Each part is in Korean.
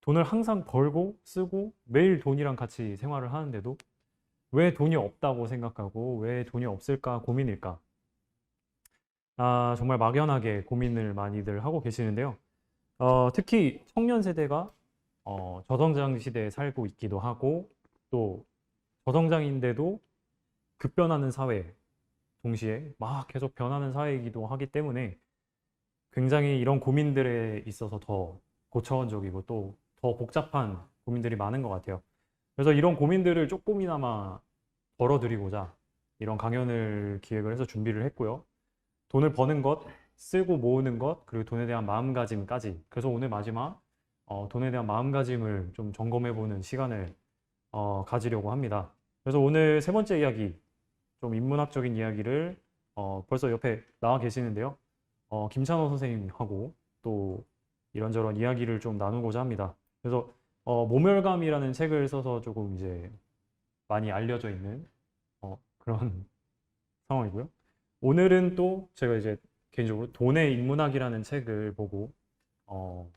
돈을 항상 벌고 쓰고 매일 돈이랑 같이 생활을 하는데도 왜 돈이 없다고 생각하고 왜 돈이 없을까 고민일까? 정말 막연하게 고민을 많이들 하고 계시는데요. 특히 청년 세대가 저성장 시대에 살고 있기도 하고 또 저성장인데도 급변하는 사회, 동시에 막 계속 변하는 사회이기도 하기 때문에 굉장히 이런 고민들에 있어서 더 고차원적이고 또 더 복잡한 고민들이 많은 것 같아요. 그래서 이런 고민들을 조금이나마 덜어드리고자 이런 강연을 기획을 해서 준비를 했고요. 돈을 버는 것, 쓰고 모으는 것, 그리고 돈에 대한 마음가짐까지. 그래서 오늘 마지막 돈에 대한 마음가짐을 좀 점검해보는 시간을 가지려고 합니다. 그래서 오늘 세 번째 이야기, 좀 인문학적인 이야기를 벌써 옆에 나와 계시는데요. 김찬호 선생님하고 또 이런저런 이야기를 좀 나누고자 합니다. 그래서 모멸감이라는 책을 써서 조금 이제 많이 알려져 있는 그런 상황이고요. 오늘은 또 제가 이제 개인적으로 돈의 인문학이라는 책을 보고 어,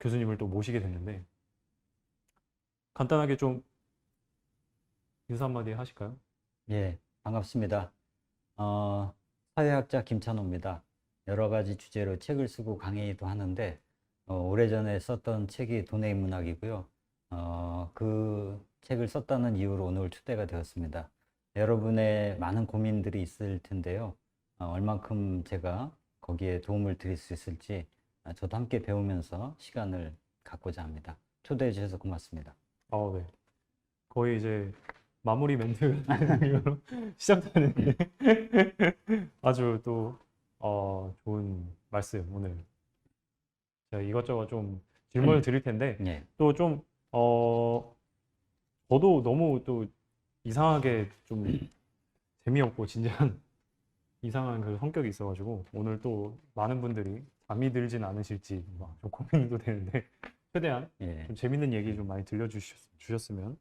교수님을 또 모시게 됐는데 간단하게 좀 인사 한마디 하실까요? 예, 반갑습니다. 어, 사회학자 김찬호입니다. 여러 가지 주제로 책을 쓰고 강의도 하는데, 오래전에 썼던 책이 돈의 인문학이고요. 그 책을 썼다는 이유로 오늘 초대가 되었습니다. 여러분의 많은 고민들이 있을 텐데요. 얼만큼 제가 거기에 도움을 드릴 수 있을지 저도 함께 배우면서 시간을 갖고자 합니다. 초대해 주셔서 고맙습니다. 네. 거의 이제 마무리 멘트 같은 걸로 시작되는데 아주 또 좋은 말씀 오늘 제가 이것저것 좀 질문을 드릴 텐데 예, 또 좀 저도 너무 또 이상하게 좀 재미없고 진지한 이상한 그 성격이 있어가지고 오늘 또 많은 분들이 잠이 들진 않으실지 막 좀 고민도 되는데 최대한 예. 좀 재밌는 얘기 좀 많이 들려주셨으면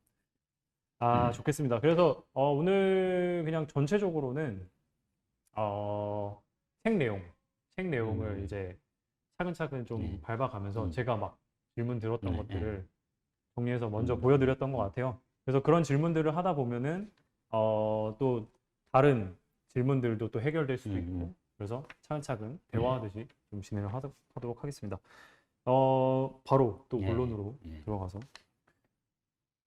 좋겠습니다. 그래서 오늘 그냥 전체적으로는 어, 책 내용, 책 내용을 음, 이제 차근차근 좀 예. 밟아가면서 음. 제가 막 질문 들었던 네, 예. 것들을 정리해서 먼저 음, 보여드렸던 것 같아요. 그래서 그런 질문들을 하다 보면은 또 다른 질문들도 또 해결될 수도 음, 있고 그래서 차근차근 예, 대화하듯이 좀 진행을 하도록 하겠습니다. 바로 또 예, 본론으로 예. 들어가서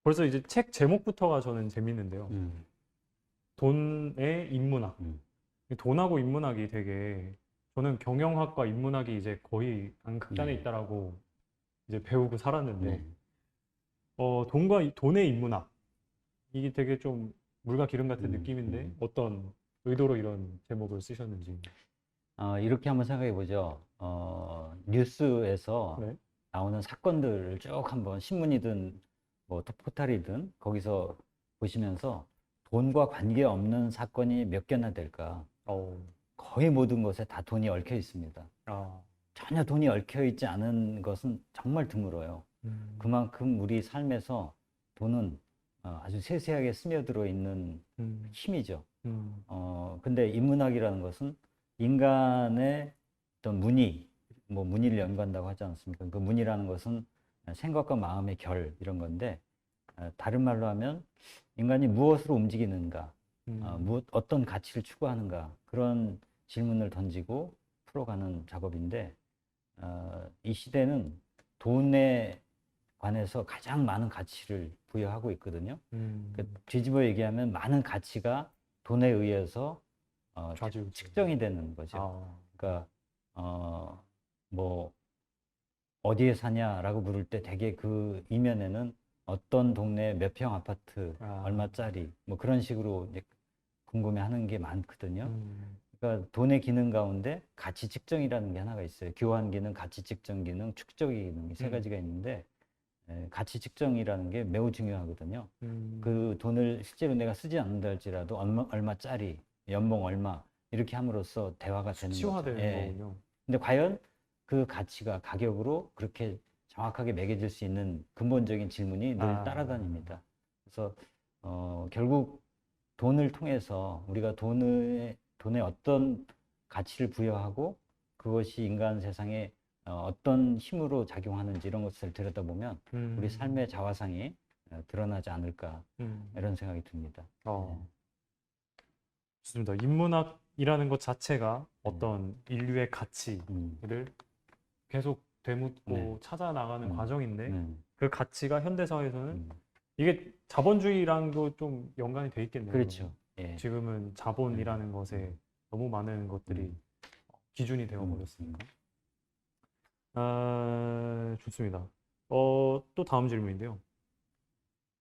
벌써 이제 책 제목부터가 저는 재밌는데요. 음, 돈의 인문학. 음, 돈하고 인문학이 되게 저는 경영학과 인문학이 이제 거의 극단에 예, 있다라고 이제 배우고 살았는데 네. 돈의 인문학 이게 되게 좀 물과 기름 같은 음, 느낌인데 음. 어떤 의도로 이런 제목을 쓰셨는지. 이렇게 한번 생각해 보죠. 뉴스에서 네. 나오는 사건들을 쭉 한번 신문이든 뭐 포탈이든 거기서 보시면서 돈과 관계없는 사건이 몇 개나 될까? 어, 거의 모든 것에 다 돈이 얽혀 있습니다. 아, 전혀 돈이 얽혀 있지 않은 것은 정말 드물어요. 음, 그만큼 우리 삶에서 돈은 아주 세세하게 스며들어 있는 음, 힘이죠. 음, 근데 인문학이라는 것은 인간의 어떤 문의, 뭐 문의를 연구한다고 하지 않습니까? 그 문의라는 것은 생각과 마음의 결, 이런 건데, 다른 말로 하면 인간이 무엇으로 움직이는가, 음, 어떤 가치를 추구하는가, 그런 질문을 던지고 풀어가는 작업인데, 이 시대는 돈에 관해서 가장 많은 가치를 부여하고 있거든요. 음, 뒤집어 얘기하면 많은 가치가 돈에 의해서 좌지우지. 측정이 되는 거죠. 아, 그러니까 어, 뭐 어디에 사냐라고 물을 때 대개 그 이면에는 어떤 동네 몇 평 아파트 아, 얼마짜리 뭐 그런 식으로 이제 궁금해하는 게 많거든요. 음, 그러니까 돈의 기능 가운데 가치 측정이라는 게 하나가 있어요. 교환 기능, 가치 측정 기능, 축적 기능 이 세 음, 가지가 있는데 가치 측정이라는 게 매우 중요하거든요. 음, 그 돈을 실제로 내가 쓰지 않는다 할지라도 얼마짜리, 연봉 얼마 이렇게 함으로써 대화가 되는 거죠. 수치화되는 예. 거군요. 근데 과연 그 가치가 가격으로 그렇게 정확하게 매겨질 수 있는 근본적인 질문이 늘 아, 따라다닙니다. 그래서 결국 돈을 통해서 우리가 돈에 어떤 가치를 부여하고 그것이 인간 세상에 어떤 힘으로 작용하는지 이런 것을 들여다보면 우리 음. 삶의 자화상이 드러나지 않을까 이런 생각이 듭니다. 어, 좋습니다. 인문학이라는 것 자체가 네. 어떤 인류의 가치를 음, 계속 되묻고 네. 찾아 나가는 음, 과정인데 음, 그 가치가 현대 사회에서는 음. 이게 자본주의랑도 좀 연관이 돼 있겠네요. 그렇죠. 그러면. 예. 지금은 자본이라는 것에 너무 많은 것들이 음, 기준이 되어 음, 버렸으니까. 아, 좋습니다. 또 다음 질문인데요.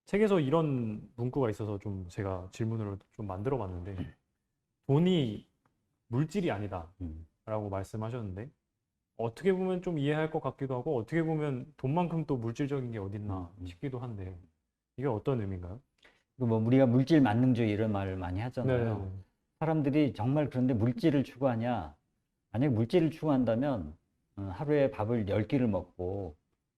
책에서 이런 문구가 있어서 좀 제가 질문을 좀 만들어 봤는데, 돈이 물질이 아니다라고 음, 말씀하셨는데, 어떻게 보면 좀 이해할 것 같기도 하고, 어떻게 보면 돈만큼 또 물질적인 게 어딨나 음. 싶기도 한데, 이게 어떤 의미인가요? 뭐 우리가 물질 만능주의 이런 말을 많이 하잖아요. 네네네. 사람들이 정말 그런데 물질을 추구하냐? 만약에 물질을 추구한다면 하루에 밥을 10끼를 먹고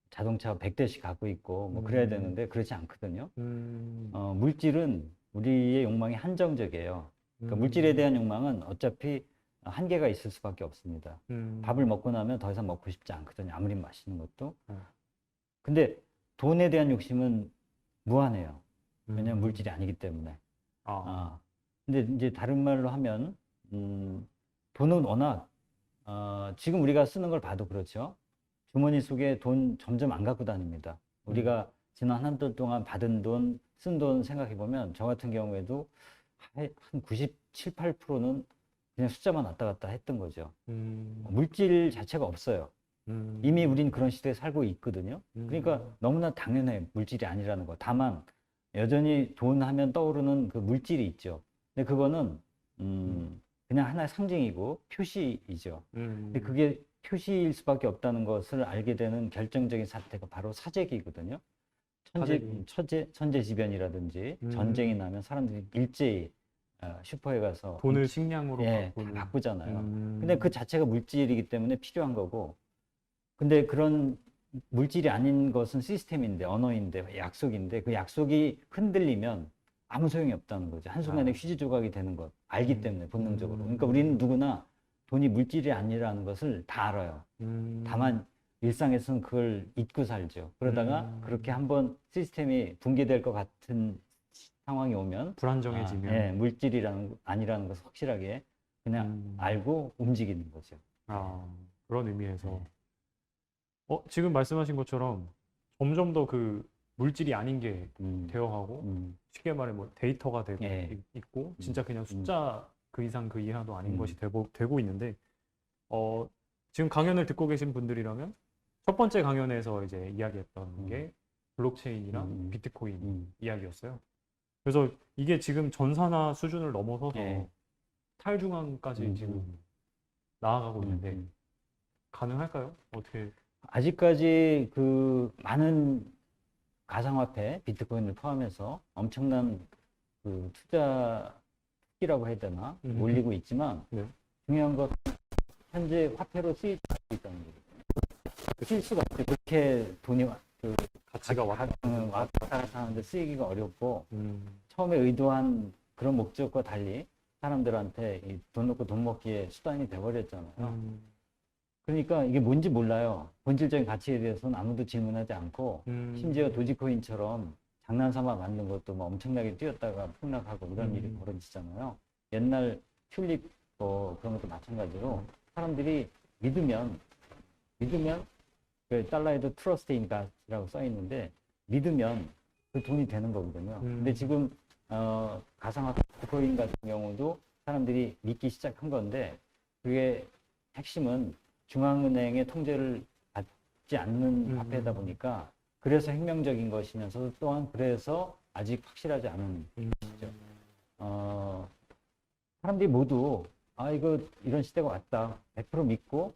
자동차 100대씩 갖고 있고 뭐 그래야 음, 되는데 그렇지 않거든요. 음, 물질은 우리의 욕망이 한정적이에요. 그러니까 물질에 음, 대한 욕망은 어차피 한계가 있을 수밖에 없습니다. 밥을 음, 먹고 나면 더 이상 먹고 싶지 않거든요. 아무리 맛있는 것도. 어, 근데 돈에 대한 욕심은 무한해요. 왜냐하면 음, 물질이 아니기 때문에. 아, 아, 근데 이제 다른 말로 하면, 돈은 워낙, 지금 우리가 쓰는 걸 봐도 그렇죠. 주머니 속에 돈 점점 안 갖고 다닙니다. 음, 우리가 지난 한 달 동안 받은 돈, 쓴 돈 생각해 보면 저 같은 경우에도 한 97, 8%는 그냥 숫자만 왔다 갔다 했던 거죠. 음, 물질 자체가 없어요. 이미 음, 우린 그런 시대에 살고 있거든요. 그러니까 음, 너무나 당연해, 물질이 아니라는 거. 다만, 여전히 돈 하면 떠오르는 그 물질이 있죠. 근데 그거는, 음, 그냥 하나의 상징이고 표시이죠. 근데 음, 그게 표시일 수밖에 없다는 것을 알게 되는 결정적인 사태가 바로 사재기거든요. 사재기. 천재지변이라든지 전쟁이 음, 나면 사람들이 일제히 슈퍼에 가서 돈을 식량으로 예, 다 바꾸는. 바꾸잖아요. 근데 그 음, 자체가 물질이기 때문에 필요한 거고, 근데 그런 물질이 아닌 것은 시스템인데, 언어인데, 약속인데, 그 약속이 흔들리면 아무 소용이 없다는 거죠. 한순간에 아, 휴지 조각이 되는 것, 알기 음, 때문에, 본능적으로. 그러니까 우리는 음, 누구나 돈이 물질이 아니라는 것을 다 알아요. 음, 다만, 일상에서는 그걸 잊고 살죠. 그러다가 그렇게 음, 한번 시스템이 붕괴될 것 같은 상황이 오면, 불안정해지면. 예, 물질이라는, 아니라는 것을 확실하게 그냥 음, 알고 움직이는 거죠. 예, 아, 그런 의미에서. 예. 지금 말씀하신 것처럼 점점 더 그 물질이 아닌 게 음, 되어가고, 음, 쉽게 말해 뭐 데이터가 되고 예, 있고, 음, 진짜 그냥 음, 숫자 그 이상 그 이하도 아닌 것이 음, 되고 있는데, 어, 지금 강연을 듣고 계신 분들이라면 첫 번째 강연에서 이제 이야기했던 음, 게 블록체인이랑 음, 비트코인 음, 이야기였어요. 그래서 이게 지금 전산화 수준을 예, 넘어서서 탈중앙까지 지금 음, 나아가고 음, 있는데 음. 가능할까요? 어떻게? 아직까지 그 많은 가상화폐, 비트코인을 포함해서 엄청난 그 투자기라고 해야 되나? 음, 올리고 있지만 네. 중요한 건 현재 화폐로 쓰이지 않고 있다는 거죠. 쓸 수가 없죠. 그렇게 돈이 가치가 왔다 갔다 왔다 갔다 하는데 쓰이기가 어렵고 음, 처음에 의도한 그런 목적과 달리 사람들한테 이돈 넣고 돈 먹기에 수단이 돼버렸잖아요. 음, 그러니까 이게 뭔지 몰라요. 본질적인 가치에 대해서는 아무도 질문하지 않고 심지어 음, 도지코인처럼 장난삼아 만든 것도 뭐 엄청나게 뛰었다가 폭락하고 이런 일이 음, 벌어지잖아요. 옛날 튤립 뭐 그런 것도 마찬가지로 사람들이 믿으면 그 달러에도 트러스트 인 갓이라고 써 있는데 믿으면 그 돈이 되는 거거든요. 근데 음, 지금 가상화폐 비트코인 같은 경우도 사람들이 믿기 시작한 건데 그게 핵심은 중앙은행의 통제를 받지 않는 화폐다 음, 보니까 그래서 혁명적인 것이면서 또한 그래서 아직 확실하지 않은 음, 것이죠. 어, 사람들이 모두 이거 이런 시대가 왔다 100% 믿고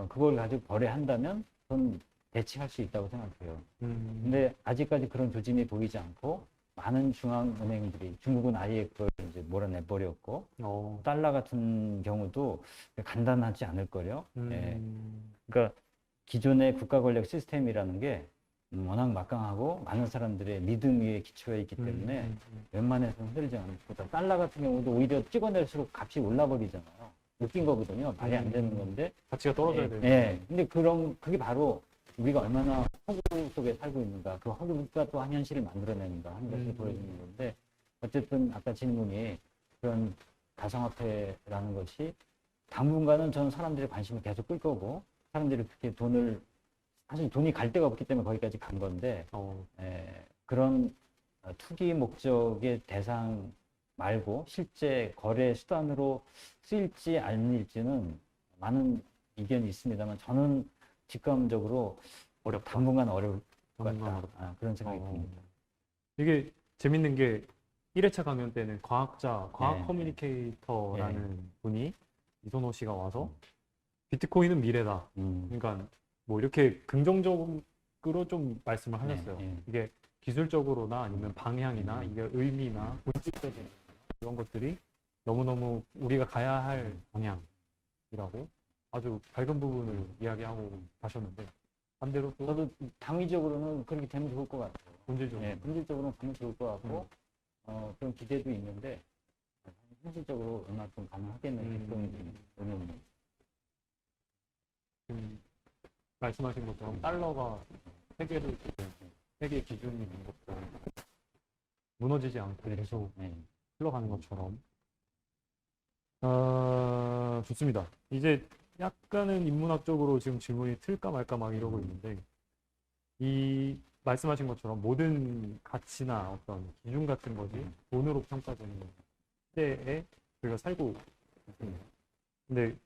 그걸 가지고 거래한다면 전 대체할 수 있다고 생각해요. 음, 근데 아직까지 그런 조짐이 보이지 않고 많은 중앙은행들이 중국은 아예 그걸 이제 몰아내버렸고 어, 달러 같은 경우도 간단하지 않을 거요. 예. 음, 그러니까 기존의 국가 권력 시스템이라는 게 워낙 막강하고 많은 사람들의 믿음 위에 기초해 있기 때문에 음. 웬만해서는 흔들리지 않을 거다. 달러 같은 경우도 오히려 찍어낼수록 값이 올라버리잖아요. 웃긴 거거든요. 말이 안 되는 건데. 가치가 떨어져야 예, 돼요. 예. 근데 그게 바로 우리가 얼마나 허구 속에 살고 있는가, 그 허구가 또 한 현실을 만들어내는가 하는 것을 보여주는 건데, 어쨌든 아까 질문이 그런 가상화폐라는 것이 당분간은 저는 사람들의 관심을 계속 끌 거고, 사람들이 그렇게 사실 돈이 갈 데가 없기 때문에 거기까지 간 건데, 그런 투기 목적의 대상 말고 실제 거래 수단으로 쓰일지 아닐지는 많은 이견이 있습니다만 저는 직감적으로 당분간 어려울 것 당분간 같다. 그런 생각이 듭니다. 이게 재밌는 게 1회차 강연 때는 과학 네. 커뮤니케이터라는 분이 이선호 씨가 와서 비트코인은 미래다. 그러니까 뭐 이렇게 긍정적으로 좀 말씀을 하셨어요. 이게 기술적으로나 아니면 방향이나 이게 의미나 본질적인 이런 것들이 너무너무 우리가 가야 할 방향이라고 아주 밝은 부분을 이야기하고 가셨는데 반대로 또 저도 당위적으로는 그렇게 되면 좋을 것 같아요. 본질적으로 본질적으로는 가면 좋을 것 같고 그런 기대도 있는데 현실적으로 얼마큼 가능하겠는지 그런 의문이. 말씀하신 것처럼 달러가 세계 기준이 있는 것도 무너지지 않고 계속 흘러가는 것처럼 좋습니다. 이제 약간은 인문학적으로 지금 질문이 틀까 말까 막 이러고 있는데 이 말씀하신 것처럼 모든 가치나 어떤 기준 같은 것이 돈으로 평가되는 시대에 우리가 살고 있습니다. 근데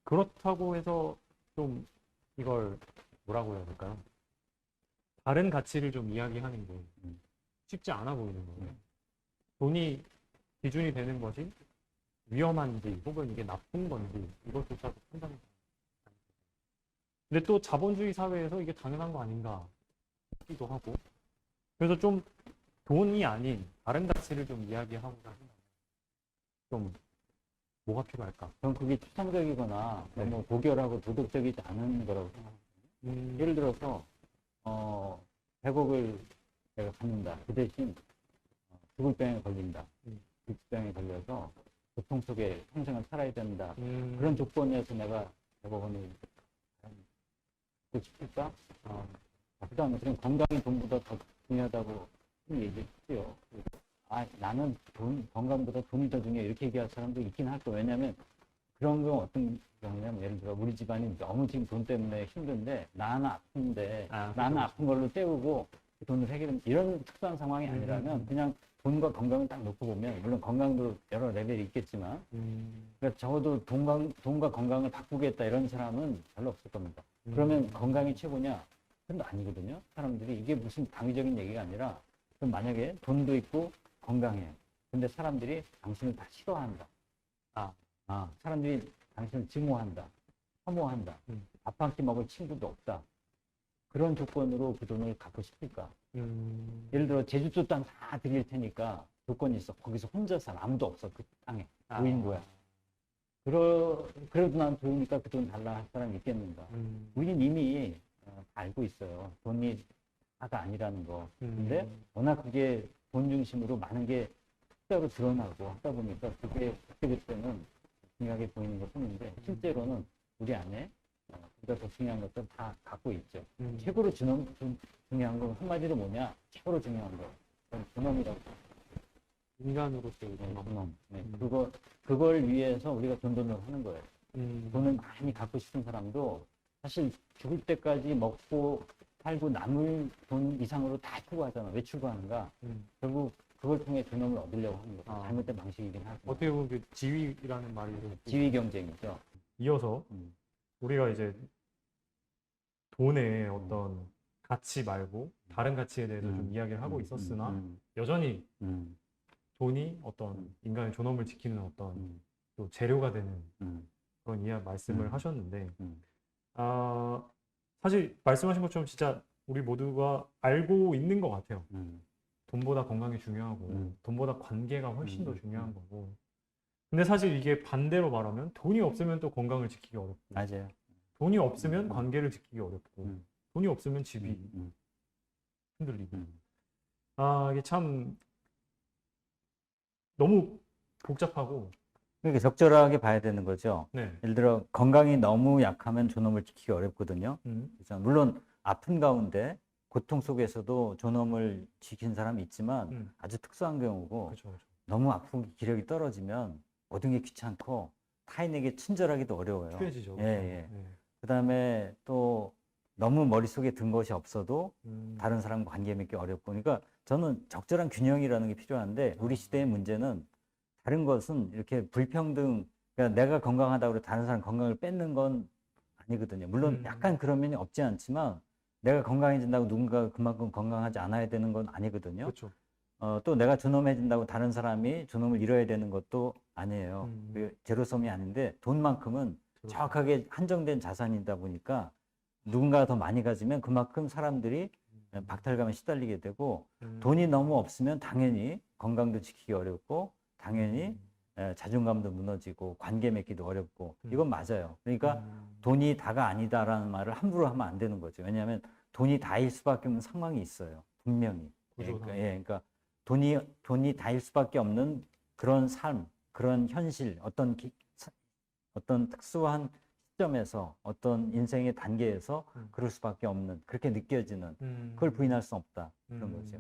그렇다고 해서 좀 이걸 뭐라고 해야 될까요? 다른 가치를 좀 이야기하는 게 쉽지 않아 보이는 거예요. 돈이 기준이 되는 것이 위험한지 혹은 이게 나쁜 건지 이것조차도 판단이 근데 또 자본주의 사회에서 이게 당연한 거 아닌가 싶기도 하고 그래서 좀 돈이 아닌 다른 가치를 좀 이야기하고자 한다면 좀 뭐가 필요할까? 저는 그게 추상적이거나 너무 고결하고 도덕적이지 않은 거라고 생각합니다. 예를 들어서 100억을 내가 갖는다. 그 대신 죽을 병에 걸린다. 죽병에 걸려서 고통 속에 평생을 살아야 된다. 그런 조건에서 내가 100억 원을 갖고 싶을까? 그 다음에 그럼 건강이 돈보다 더 중요하다고 얘기했죠. 나는 건강보다 돈이 더 중요해. 이렇게 얘기할 사람도 있긴 할 거예요. 왜냐하면 그런 건 어떤 경우냐면 예를 들어 우리 집안이 너무 지금 돈 때문에 힘든데 나는 아픈데 나는 아픈 걸로 때우고 그 돈을 해결하는 이런 특수한 상황이 아니라면 그냥 돈과 건강을 딱 놓고 보면 물론 건강도 여러 레벨이 있겠지만 그러니까 적어도 돈과 건강을 바꾸겠다 이런 사람은 별로 없을 겁니다. 그러면 건강이 최고냐? 그건 아니거든요. 사람들이 이게 무슨 당위적인 얘기가 아니라 그럼 만약에 돈도 있고 건강해. 근데 사람들이 당신을 다 싫어한다. 사람들이 당신을 증오한다. 혐오한다. 밥 한 끼 먹을 친구도 없다. 그런 조건으로 그 돈을 갖고 싶을까? 예를 들어 제주도 땅 다 드릴 테니까 조건이 있어. 거기서 혼자 살아. 아무도 없어. 그 땅에. 무인도야. 그래도 난 좋으니까 그 돈 달라 할 사람이 있겠는가? 우리는 이미 다 알고 있어요. 돈이 다가 아니라는 거. 근데 워낙 그게 돈 중심으로 많은 게 숫자로 드러나고 하다 보니까 그게 그때그때는 중요하게 보이는 것 뿐인데 실제로는 우리 안에 우리가 더 중요한 것들 다 갖고 있죠. 최고로 중요한 건 한마디로 뭐냐? 최고로 중요한 거. 그건 존엄이라고. 인간으로서의 존엄. 그걸 위해서 우리가 돈돈을 하는 거예요. 돈을 많이 갖고 싶은 사람도 사실 죽을 때까지 먹고 살고 남을 돈 이상으로 다 추구하잖아. 왜 추구하는가? 결국 그걸 통해 존엄을 얻으려고 하는 거죠. 잘못된 방식이긴 하죠. 어떻게 보면 그 지위라는 말이 지위 경쟁이죠. 이어서 우리가 이제 돈의 어떤 가치 말고 다른 가치에 대해서 좀 이야기를 하고 있었으나 여전히 돈이 어떤 인간의 존엄을 지키는 어떤 또 재료가 되는 그런 말씀을 하셨는데 사실 말씀하신 것처럼 진짜 우리 모두가 알고 있는 것 같아요. 돈보다 건강이 중요하고 돈보다 관계가 훨씬 더 중요한 거고 근데 사실 이게 반대로 말하면 돈이 없으면 또 건강을 지키기 어렵고 맞아요. 돈이 없으면 관계를 지키기 어렵고 돈이 없으면 집이 흔들리고 이게 참 너무 복잡하고 그러니까 적절하게 봐야 되는 거죠. 네. 예를 들어 건강이 너무 약하면 존엄을 지키기 어렵거든요. 그래서 물론 아픈 가운데 고통 속에서도 존엄을 지킨 사람이 있지만 아주 특수한 경우고 그렇죠, 그렇죠. 너무 아프고 기력이 떨어지면 모든 게 귀찮고 타인에게 친절하기도 어려워요. 추해지죠. 예, 그렇죠. 예. 네. 그다음에 또 너무 머릿속에 든 것이 없어도 음, 다른 사람과 관계 맺기 어렵고 그러니까 저는 적절한 균형이라는 게 필요한데 우리 시대의 문제는 다른 것은 이렇게 불평등 그러니까 내가 건강하다고 해서 다른 사람 건강을 뺏는 건 아니거든요. 물론 약간 그런 면이 없지 않지만 내가 건강해진다고 누군가가 그만큼 건강하지 않아야 되는 건 아니거든요. 그렇죠. 또 내가 존엄해진다고 다른 사람이 존엄을 잃어야 되는 것도 아니에요. 음. 그 제로섬이 아닌데 돈만큼은 제로섬. 정확하게 한정된 자산이다 보니까 누군가가 더 많이 가지면 그만큼 사람들이 박탈감에 시달리게 되고 돈이 너무 없으면 당연히 건강도 지키기 어렵고 당연히 자존감도 무너지고 관계 맺기도 어렵고 이건 맞아요. 그러니까 돈이 다가 아니다라는 말을 함부로 하면 안 되는 거죠. 왜냐하면 돈이 다일 수밖에 없는 상황이 있어요. 분명히. 구조상. 그러니까 돈이 다일 수밖에 없는 그런 삶, 그런 현실, 어떤 특수한 시점에서 어떤 인생의 단계에서 그럴 수밖에 없는 그렇게 느껴지는 그걸 부인할 수 없다 그런 거죠.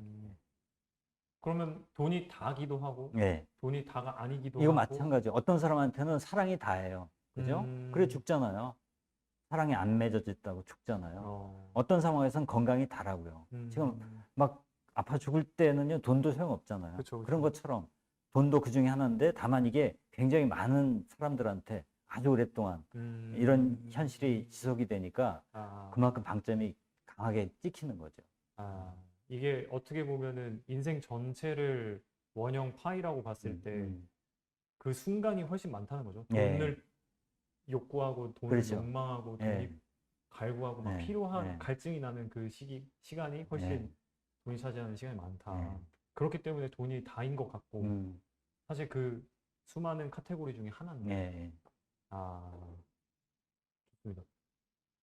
그러면 돈이 다기도 하고 예. 돈이 다가 아니기도 이거 하고 마찬가지죠. 어떤 사람한테는 사랑이 다예요. 그죠? 그래 죽잖아요. 사랑이 안 맺어졌다고 죽잖아요. 어떤 상황에서는 건강이 다라고요. 지금 막 아파 죽을 때는요 돈도 소용없잖아요. 그쵸, 그쵸. 그런 것처럼 돈도 그 중에 하나인데 다만 이게 굉장히 많은 사람들한테 아주 오랫동안 이런 현실이 지속이 되니까 그만큼 방점이 강하게 찍히는 거죠. 이게 어떻게 보면은 인생 전체를 원형 파이라고 봤을 때 그 순간이 훨씬 많다는 거죠. 예. 돈을 욕구하고 돈을 그렇죠. 욕망하고 예. 돈이 갈구하고 막 예. 필요한 예. 갈증이 나는 그 시간이 훨씬 예. 돈이 차지하는 시간이 많다. 예. 그렇기 때문에 돈이 다인 것 같고 사실 그 수많은 카테고리 중에 하나인데 예. 좋습니다.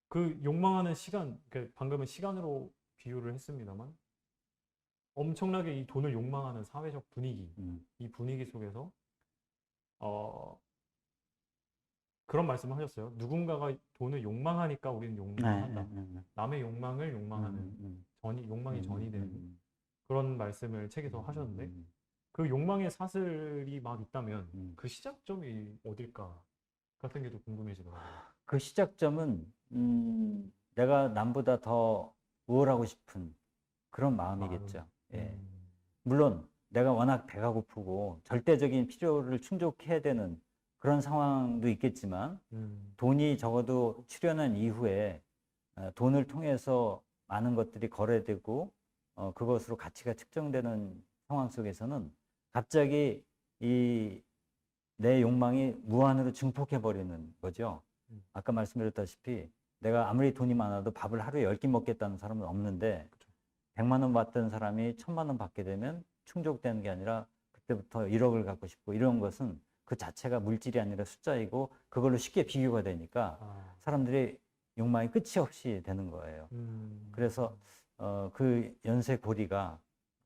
그 욕망하는 시간, 그러니까 방금은 시간으로 비유를 했습니다만 엄청나게 이 돈을 욕망하는 사회적 분위기, 이 분위기 속에서 그런 말씀을 하셨어요. 누군가가 돈을 욕망하니까 우리는 욕망한다. 남의 욕망을 욕망하는 욕망이 전이 되는 그런 말씀을 책에서 하셨는데 그 욕망의 사슬이 막 있다면 그 시작점이 어딜까 같은 게 또 궁금해지더라고요. 그 시작점은 내가 남보다 더 우월하고 싶은 그런 마음이겠죠. 예. 물론 내가 워낙 배가 고프고 절대적인 필요를 충족해야 되는 그런 상황도 있겠지만 돈이 적어도 출현한 이후에 돈을 통해서 많은 것들이 거래되고 그것으로 가치가 측정되는 상황 속에서는 갑자기 내 욕망이 무한으로 증폭해버리는 거죠. 아까 말씀드렸다시피 내가 아무리 돈이 많아도 밥을 하루에 10끼 먹겠다는 사람은 없는데 100만 원 받던 사람이 1000만 원 받게 되면 충족되는 게 아니라 그때부터 1억을 갖고 싶고 이런 것은 그 자체가 물질이 아니라 숫자이고 그걸로 쉽게 비교가 되니까 사람들이 욕망이 끝이 없이 되는 거예요. 그래서 그 연쇄 고리가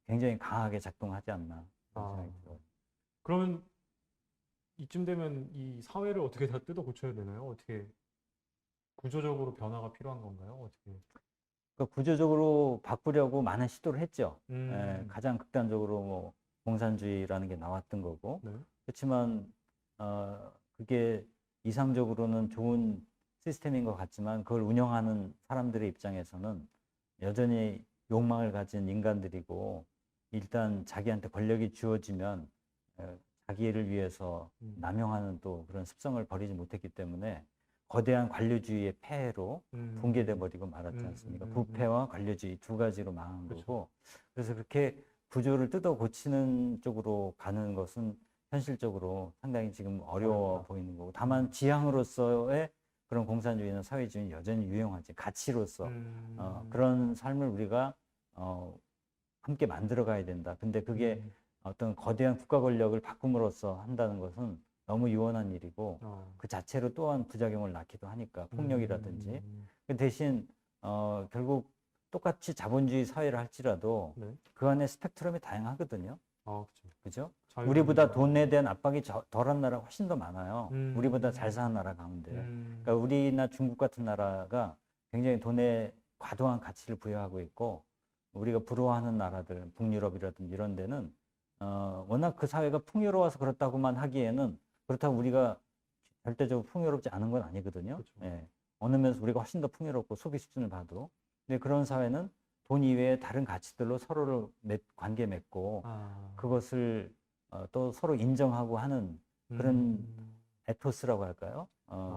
굉장히 강하게 작동하지 않나 생각이 들어요. 그러면 이쯤 되면 이 사회를 어떻게 다 뜯어 고쳐야 되나요? 어떻게 구조적으로 변화가 필요한 건가요? 어떻게? 그러니까 구조적으로 바꾸려고 많은 시도를 했죠. 가장 극단적으로 뭐 공산주의라는 게 나왔던 거고. 네. 그렇지만 그게 이상적으로는 좋은 시스템인 것 같지만 그걸 운영하는 사람들의 입장에서는 여전히 욕망을 가진 인간들이고 일단 자기한테 권력이 주어지면 자기를 위해서 남용하는 또 그런 습성을 버리지 못했기 때문에 거대한 관료주의의 폐해로 붕괴돼 버리고 말았지 않습니까? 부패와 관료주의 두 가지로 망한 그렇죠. 거고 그래서 그렇게 구조를 뜯어 고치는 쪽으로 가는 것은 현실적으로 상당히 지금 어려워 어렵다. 보이는 거고 다만 지향으로서의 그런 공산주의나 사회주의는 여전히 유용하지 가치로서 그런 삶을 우리가 함께 만들어 가야 된다. 근데 그게 어떤 거대한 국가 권력을 바꿈으로써 한다는 것은 너무 유언한 일이고 그 자체로 또한 부작용을 낳기도 하니까 폭력이라든지 그 대신 결국 똑같이 자본주의 사회를 할지라도 네. 그 안에 스펙트럼이 다양하거든요. 그렇죠. 그죠? 우리보다 돈에 대한 압박이 덜한 나라가 훨씬 더 많아요. 음. 우리보다 잘 사는 나라 가운데. 음. 그러니까 우리나 중국 같은 나라가 굉장히 돈에 과도한 가치를 부여하고 있고, 우리가 부러워하는 나라들, 북유럽이라든지 이런 데는 워낙 그 사회가 풍요로워서 그렇다고만 하기에는, 그렇다고 우리가 절대적으로 풍요롭지 않은 건 아니거든요. 그렇죠. 예. 어느 면에서 우리가 훨씬 더 풍요롭고 소비 수준을 봐도. 근데 그런 사회는 돈 이외에 다른 가치들로 서로를 관계 맺고 아. 그것을 또 서로 인정하고 하는 그런 에토스라고 할까요?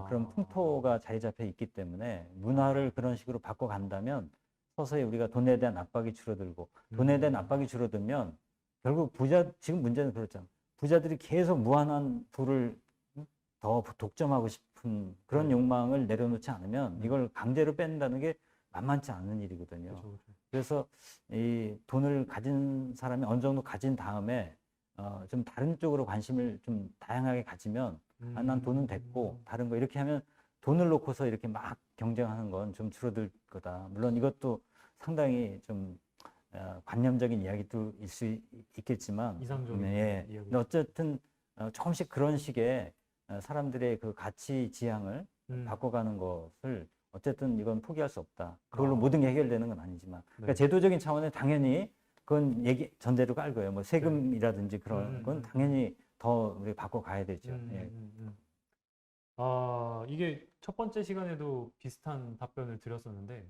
그런 풍토가 자리 잡혀 있기 때문에 문화를 그런 식으로 바꿔간다면 서서히 우리가 돈에 대한 압박이 줄어들고, 돈에 대한 압박이 줄어들면 결국 지금 문제는 그렇잖아요. 부자들이 계속 무한한 부를 더 독점하고 싶은 그런 네. 욕망을 내려놓지 않으면 이걸 강제로 뺀다는 게 만만치 않은 일이거든요. 그렇죠, 그렇죠. 그래서 이 돈을 가진 사람이 어느 정도 가진 다음에 좀 다른 쪽으로 관심을 좀 다양하게 가지면 난 돈은 됐고 다른 거 이렇게 하면 돈을 놓고서 이렇게 막 경쟁하는 건 좀 줄어들 거다. 물론 이것도 상당히 좀 관념적인 이야기도 있겠지만, 이상적인 예. 이야기. 근데 어쨌든 조금씩 그런 식의 사람들의 그 가치 지향을 바꿔가는 것을 어쨌든 이건 포기할 수 없다. 그걸로 모든 게 해결되는 건 아니지만, 그러니까 네. 제도적인 차원에 당연히 그건 얘기 전대로 깔고요. 뭐 세금이라든지 그런 건 당연히 더 우리 바꿔가야 되죠. 예. 아, 이게 첫 번째 시간에도 비슷한 답변을 드렸었는데,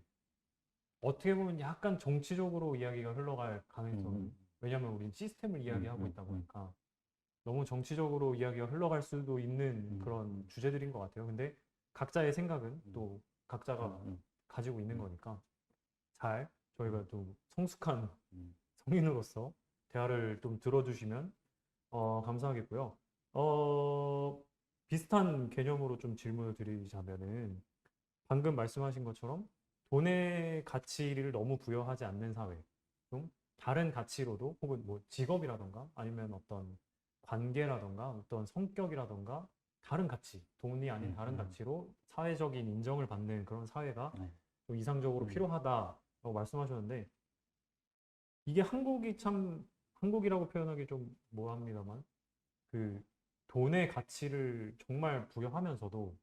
어떻게 보면 약간 정치적으로 이야기가 흘러갈 가능성이, 왜냐하면 우린 시스템을 이야기하고 있다 보니까 너무 정치적으로 이야기가 흘러갈 수도 있는 그런 주제들인 것 같아요. 근데 각자의 생각은 또 각자가 가지고 있는 거니까 잘 저희가 좀 성숙한 성인으로서 대화를 좀 들어주시면 감사하겠고요. 비슷한 개념으로 좀 질문을 드리자면은 방금 말씀하신 것처럼 돈의 가치를 너무 부여하지 않는 사회, 좀 다른 가치로도 혹은 뭐 직업이라던가 아니면 어떤 관계라던가 어떤 성격이라던가 다른 가치, 돈이 아닌 다른 가치로 사회적인 인정을 받는 그런 사회가 좀 이상적으로 필요하다라고 말씀하셨는데, 이게 한국이 참, 한국이라고 표현하기 좀 뭐합니다만 그 돈의 가치를 정말 부여하면서도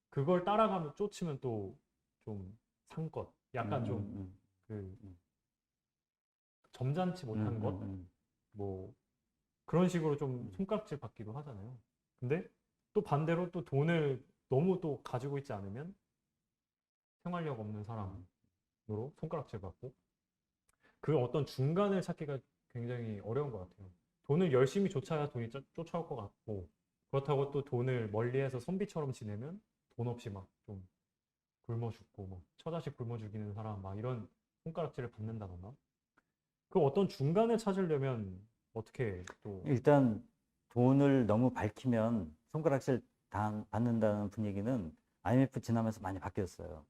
그걸 따라가면 쫓으면 또 좀 상것, 약간 좀 그 점잖지 못한 것, 뭐 그런 식으로 좀 손가락질 받기도 하잖아요. 근데 또 반대로 또 돈을 너무 또 가지고 있지 않으면 생활력 없는 사람으로 손가락질 받고, 그 어떤 중간을 찾기가 굉장히 어려운 것 같아요. 돈을 열심히 쫓아야 돈이 쫓아올 것 같고, 그렇다고 또 돈을 멀리해서 선비처럼 지내면 돈 없이 막 좀 굶어 죽고, 뭐 처자식 굶어 죽이는 사람 막 이런 손가락질을 받는다거나, 그 어떤 중간을 찾으려면 어떻게 또 일단 돈을 너무 밝히면 손가락질 받는다는 분위기는 IMF 지나면서 많이 바뀌었어요.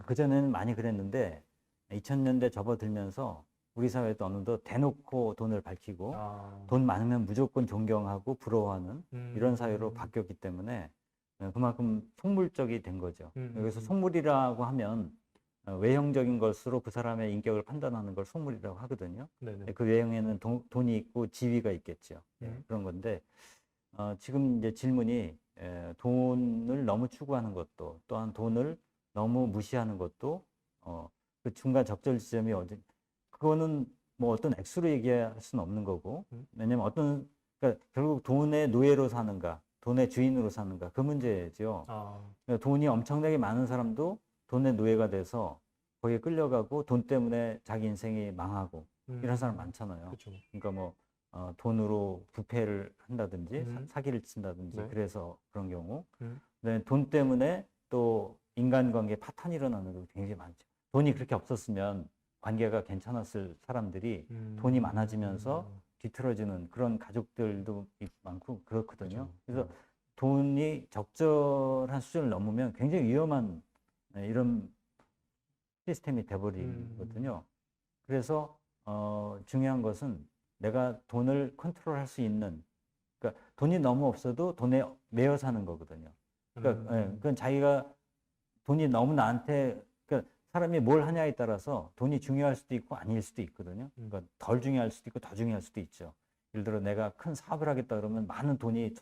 그전에는 많이 그랬는데 2000년대 접어들면서 우리 사회도 어느덧 대놓고 돈을 밝히고 돈 많으면 무조건 존경하고 부러워하는 이런 사회로 바뀌었기 때문에 그만큼 속물적이 된 거죠. 여기서 속물이라고 하면 외형적인 것으로 그 사람의 인격을 판단하는 걸 속물이라고 하거든요. 네네. 그 외형에는 돈이 있고 지위가 있겠죠. 그런 건데 지금 이제 질문이 돈을 너무 추구하는 것도, 또한 돈을 너무 무시하는 것도 그 중간 적절 지점이 어디, 그거는 뭐 어떤 액수로 얘기할 수는 없는 거고, 왜냐면 그러니까 결국 돈의 노예로 사는가, 돈의 주인으로 사는가, 그 문제죠. 그러니까 돈이 엄청나게 많은 사람도 돈의 노예가 돼서 거기에 끌려가고 돈 때문에 자기 인생이 망하고 이런 사람 많잖아요. 그쵸. 그러니까 뭐 돈으로 부패를 한다든지 사기를 친다든지 네. 그래서 그런 경우. 그다음에 돈 때문에 또 인간관계 파탄이 일어나는 경우 굉장히 많죠. 돈이 그렇게 없었으면 관계가 괜찮았을 사람들이 돈이 많아지면서 뒤틀어지는 그런 가족들도 많고 그렇거든요. 그쵸. 그래서 돈이 적절한 수준을 넘으면 굉장히 위험한 이런 시스템이 돼버리거든요. 그래서 중요한 것은 내가 돈을 컨트롤할 수 있는, 그러니까 돈이 너무 없어도 돈에 매여 사는 거거든요. 그러니까 그건 자기가 돈이 너무 나한테, 그러니까 사람이 뭘 하냐에 따라서 돈이 중요할 수도 있고 아닐 수도 있거든요. 그러니까 덜 중요할 수도 있고 더 중요할 수도 있죠. 예를 들어 내가 큰 사업을 하겠다 그러면 많은 돈이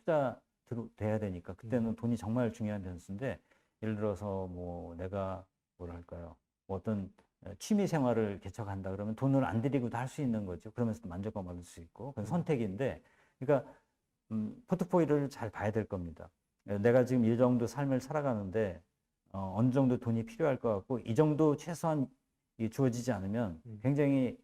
돼야 되니까 그때는 돈이 정말 중요한 변수인데, 예를 들어서 뭐 내가 뭐랄까요, 뭐 어떤 취미 생활을 개척한다 그러면 돈을 안 들이고도 할 수 있는 거죠. 그러면서 만족감 얻을 수 있고 그건 선택인데, 그러니까 포트폴리오를 잘 봐야 될 겁니다. 내가 지금 이 정도 삶을 살아가는데 어느 정도 돈이 필요할 것 같고, 이 정도 최소한 주어지지 않으면 굉장히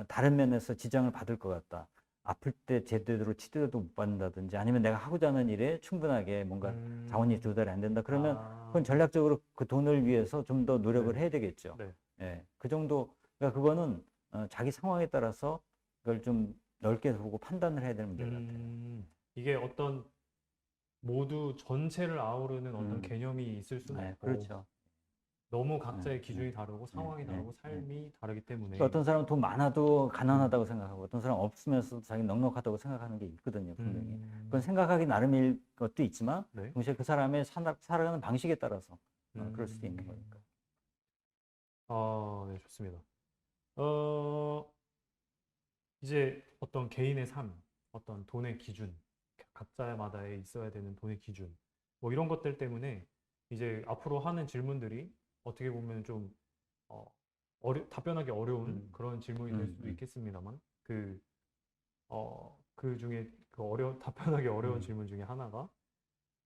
다른 면에서 지장을 받을 것 같다. 아플 때 제대로 치료도 못 받는다든지, 아니면 내가 하고자 하는 일에 충분하게 뭔가 자원이 조달이 안 된다. 그러면 그건 전략적으로 그 돈을 위해서 좀 더 노력을 네. 해야 되겠죠. 네. 예, 그 정도, 그러니까 그거는 자기 상황에 따라서 그걸 좀 넓게 보고 판단을 해야 되는 문제 같아요. 이게 어떤 모두 전체를 아우르는 어떤 음, 개념이 있을 수는 네, 없고, 그렇죠. 너무 예, 각자의 예, 기준이 다르고 예, 상황이 예, 다르고 예. 삶이 다르기 그러니까 때문에 어떤 사람은 돈 많아도 음, 가난하다고 생각하고, 어떤 사람은 없으면서도 자기 넉넉하다고 생각하는 게 있거든요, 분명히. 그건 음, 생각하기 나름일 것도 있지만, 네. 동시에 그 사람의 살아가는 방식에 따라서 그럴 수도 있는 음, 거니까. 네, 좋습니다. 어, 이제 어떤 개인의 삶, 어떤 돈의 기준, 각자마다에 있어야 되는 돈의 기준, 뭐 이런 것들 때문에 이제 앞으로 하는 질문들이 어떻게 보면 좀 어, 답변하기 어려운 음, 그런 질문이 될 음, 수도 음, 있겠습니다만, 그 중에 답변하기 어려운 음, 질문 중에 하나가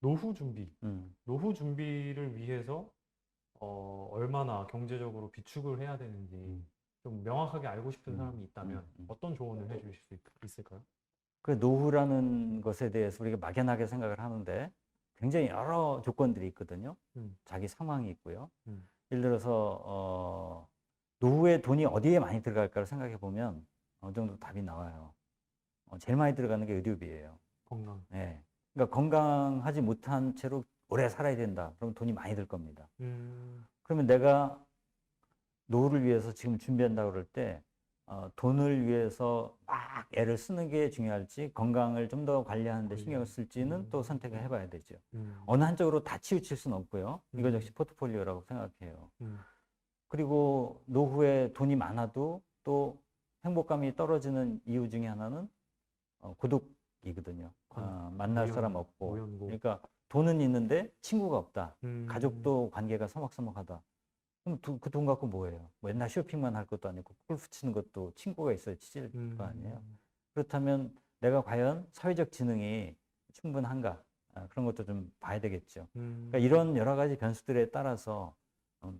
노후 준비. 음, 노후 준비를 위해서 얼마나 경제적으로 비축을 해야 되는지 음, 좀 명확하게 알고 싶은 사람이 있다면 음. 어떤 조언을 해주실 수 있을까요? 그 노후라는 것에 대해서 우리가 막연하게 생각을 하는데, 굉장히 여러 조건들이 있거든요. 음, 자기 상황이 있고요. 음, 예를 들어서 노후에 돈이 어디에 많이 들어갈까를 생각해 보면 어느 정도 답이 나와요. 제일 많이 들어가는 게 의료비예요. 건강. 예. 그러니까 건강하지 못한 채로 오래 살아야 된다. 그럼 돈이 많이 들 겁니다. 음, 그러면 내가 노후를 위해서 지금 준비한다 그럴 때 돈을 위해서 막 애를 쓰는 게 중요할지, 건강을 좀 더 관리하는 데 관리. 신경을 쓸지는 또 선택을 해봐야 되죠. 음, 어느 한쪽으로 다 치우칠 수는 없고요. 이것 음, 역시 포트폴리오라고 생각해요. 음, 그리고 노후에 돈이 많아도 또 행복감이 떨어지는 이유 중에 하나는 고독이거든요. 만날 사람 없고. 노연고. 그러니까 돈은 있는데 친구가 없다. 음, 가족도 관계가 서먹서먹하다. 그럼 그 돈 갖고 뭐예요? 뭐 맨날 쇼핑만 할 것도 아니고 골프 치는 것도 친구가 있어야 치질 거 아니에요. 음, 그렇다면 내가 과연 사회적 지능이 충분한가? 그런 것도 좀 봐야 되겠죠. 그러니까 음, 이런 여러 가지 변수들에 따라서 음,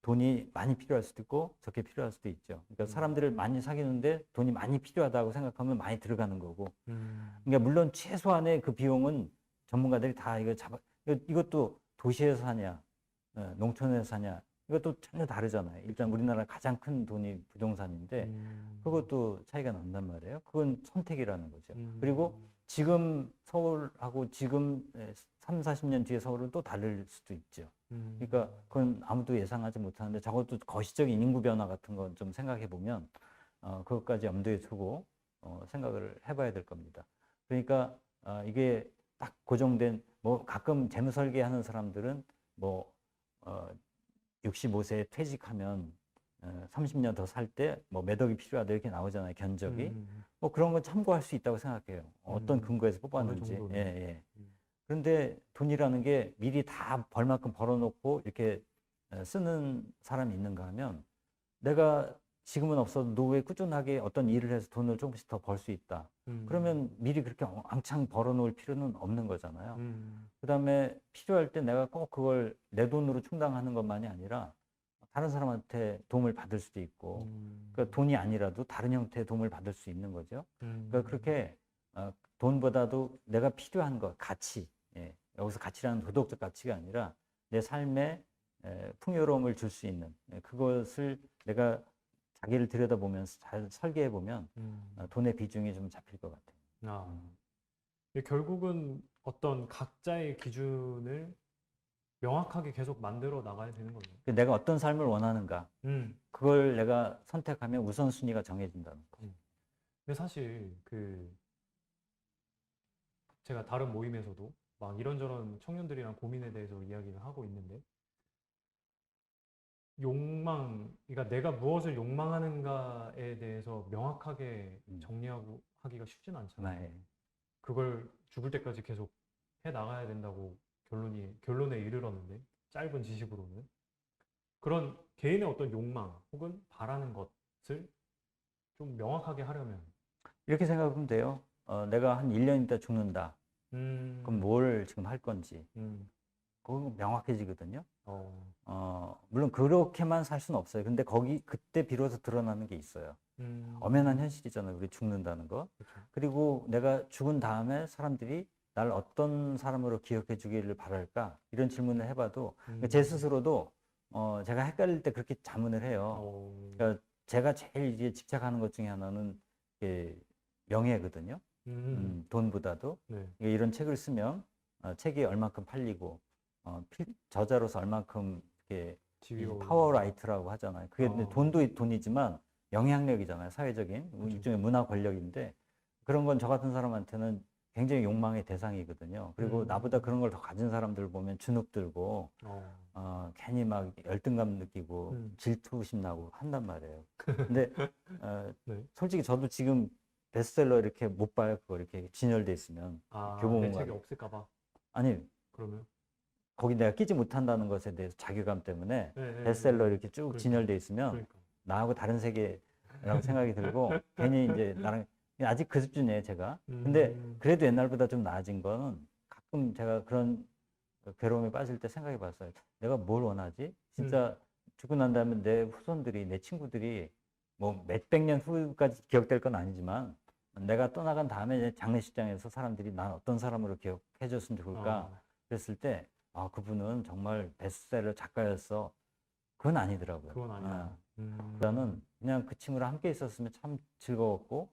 돈이 많이 필요할 수도 있고 적게 필요할 수도 있죠. 그러니까 음, 사람들을 많이 사귀는데 돈이 많이 필요하다고 생각하면 많이 들어가는 거고. 음, 그러니까 물론 최소한의 그 비용은 전문가들이 다 이것도 도시에서 사냐, 농촌에서 사냐, 이것도 전혀 다르잖아요. 일단 그쵸. 우리나라 가장 큰 돈이 부동산인데 그것도 차이가 난단 말이에요. 그건 선택이라는 거죠. 그리고 음, 지금 서울하고 지금 3, 40년 뒤에 서울은 또 다를 수도 있죠. 그러니까 음, 그건 아무도 예상하지 못하는데, 적어도 거시적인 인구 변화 같은 건 좀 생각해 보면 그것까지 염두에 두고 생각을 해봐야 될 겁니다. 그러니까 이게 딱 고정된, 뭐 가끔 재무 설계하는 사람들은 뭐 65세에 퇴직하면 30년 더 살 때 뭐 몇 억이 필요하다 이렇게 나오잖아요, 견적이. 음, 뭐 그런 건 참고할 수 있다고 생각해요. 어떤 음, 근거에서 어느 뽑았는지. 예, 정도는. 예. 음, 그런데 돈이라는 게 미리 다 벌 만큼 벌어놓고 이렇게 쓰는 사람이 있는가 하면, 내가 지금은 없어도 노후에 꾸준하게 어떤 일을 해서 돈을 조금씩 더 벌 수 있다. 음, 그러면 미리 그렇게 왕창 벌어놓을 필요는 없는 거잖아요. 음, 그다음에 필요할 때 내가 꼭 그걸 내 돈으로 충당하는 것만이 아니라 다른 사람한테 도움을 받을 수도 있고, 그러니까 음, 돈이 아니라도 다른 형태의 도움을 받을 수 있는 거죠. 그러니까 음, 그렇게 돈보다도 내가 필요한 것, 가치, 예, 여기서 가치라는 도덕적 가치가 아니라 내 삶에 풍요로움을 줄 수 있는, 그것을 내가 자기를 들여다보면서 잘 설계해 보면 음. 돈의 비중이 좀 잡힐 것 같아요. 아, 음. 이게 결국은 어떤 각자의 기준을 명확하게 계속 만들어 나가야 되는 거죠. 내가 어떤 삶을 원하는가, 음, 그걸 내가 선택하면 우선순위가 정해진다는 거. 음. 근데 사실 제가 다른 모임에서도 막 이런저런 청년들이랑 고민에 대해서 이야기를 하고 있는데 그러니까 내가 무엇을 욕망하는가에 대해서 명확하게 정리하고 하기가 쉽진 않잖아요. 네. 그걸 죽을 때까지 계속 해 나가야 된다고 결론에 이르렀는데, 짧은 지식으로는. 그런 개인의 어떤 욕망 혹은 바라는 것을 좀 명확하게 하려면, 이렇게 생각하면 돼요. 내가 한 1년 있다 죽는다. 그럼 음, 뭘 지금 할 건지. 음, 그거 명확해지거든요. 어, 물론 그렇게만 살 수는 없어요. 근데 그때 비로소 드러나는 게 있어요. 엄연한 음, 현실이잖아요. 우리 죽는다는 거. 그렇죠. 그리고 내가 죽은 다음에 사람들이 날 어떤 사람으로 기억해 주기를 바랄까? 이런 질문을 해봐도 제 스스로도 제가 헷갈릴 때 그렇게 자문을 해요. 어, 그러니까 제가 제일 이제 집착하는 것 중에 하나는 이게 명예거든요. 돈보다도. 네, 그러니까 이런 책을 쓰면 책이 얼만큼 팔리고 저자로서 얼만큼 이렇게 지위가 이 올라가고. 파워라이트라고 하잖아요. 그게 근데 어, 돈도 돈이지만 영향력이잖아요. 사회적인 그쵸. 일종의 문화 권력인데 그런 건 저 같은 사람한테는 굉장히 욕망의 대상이거든요. 그리고 나보다 그런 걸 더 가진 사람들 보면 주눅 들고 어, 괜히 막 열등감 느끼고 음, 질투심 나고 한단 말이에요. 근데 어, 네. 솔직히 저도 지금 베스트셀러 이렇게 못 봐요. 그거 이렇게 진열돼 있으면 내 책이 교보문고에. 없을까 봐. 아니 그러면. 거기 내가 끼지 못한다는 것에 대해서 자괴감 때문에 네, 네, 네, 베스트셀러 네. 이렇게 쭉 그러니까, 진열돼 있으면 그러니까. 나하고 다른 세계라고 생각이 들고 괜히 이제 나랑 아직 그 수준이에요, 제가. 근데 음, 그래도 옛날보다 좀 나아진 거는 가끔 제가 그런 괴로움에 빠질 때 생각해 봤어요. 내가 뭘 원하지? 음, 진짜 죽고 난 다음에 내 후손들이, 내 친구들이 뭐 몇백 년 후까지 기억될 건 아니지만 내가 떠나간 다음에 장례식장에서 사람들이 난 어떤 사람으로 기억해 줬으면 좋을까? 어, 그랬을 때 그분은 정말 베스트셀러 작가였어. 그건 아니더라고요. 그건 아니다. 나는 그냥 그 친구랑 함께 있었으면 참 즐거웠고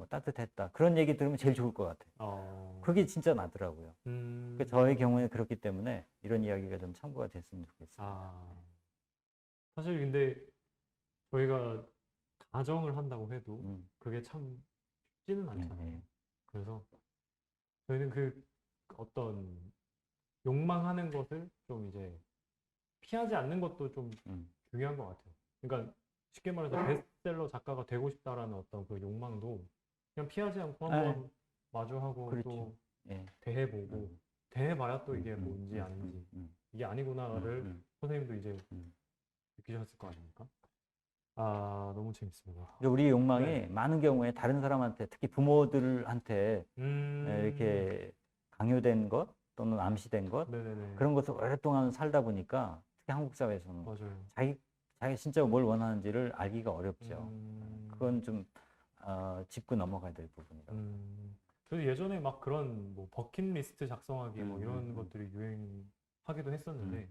따뜻했다. 그런 얘기 들으면 제일 좋을 것 같아요. 어, 그게 진짜 나더라고요. 그 저의 음, 경우에 그렇기 때문에 이런 이야기가 좀 참고가 됐으면 좋겠어요. 아, 사실 근데 저희가 가정을 한다고 해도 음, 그게 참 쉽지는 네, 않잖아요. 네. 그래서 저희는 그 어떤 욕망하는 것을 좀 이제 피하지 않는 것도 좀 음. 중요한 것 같아요. 그러니까 쉽게 말해서 베스트셀러 작가가 되고 싶다라는 어떤 그 욕망도 그냥 피하지 않고 아, 한번 마주하고 그렇죠. 또 예. 대해보고 음, 대해봐야 또 음, 이게 음, 뭔지 음, 음, 아닌지 음, 이게 음, 아니구나를 음, 선생님도 이제 음. 느끼셨을 거 아닙니까? 아, 너무 재밌습니다. 그러니까 우리 네. 욕망이 많은 경우에 다른 사람한테, 특히 부모들한테 음, 이렇게 강요된 것 또는 암시된 것 네네네. 그런 것을 오랫동안 살다 보니까 특히 한국 사회에서는 맞아요. 자기 자기 진짜 뭘 원하는지를 알기가 어렵죠. 음, 그건 좀 짚고 넘어가야 될 부분이라고. 저도 예전에 막 그런 뭐 버킷리스트 작성하기 뭐 음, 이런 음, 것들이 유행하기도 음, 했었는데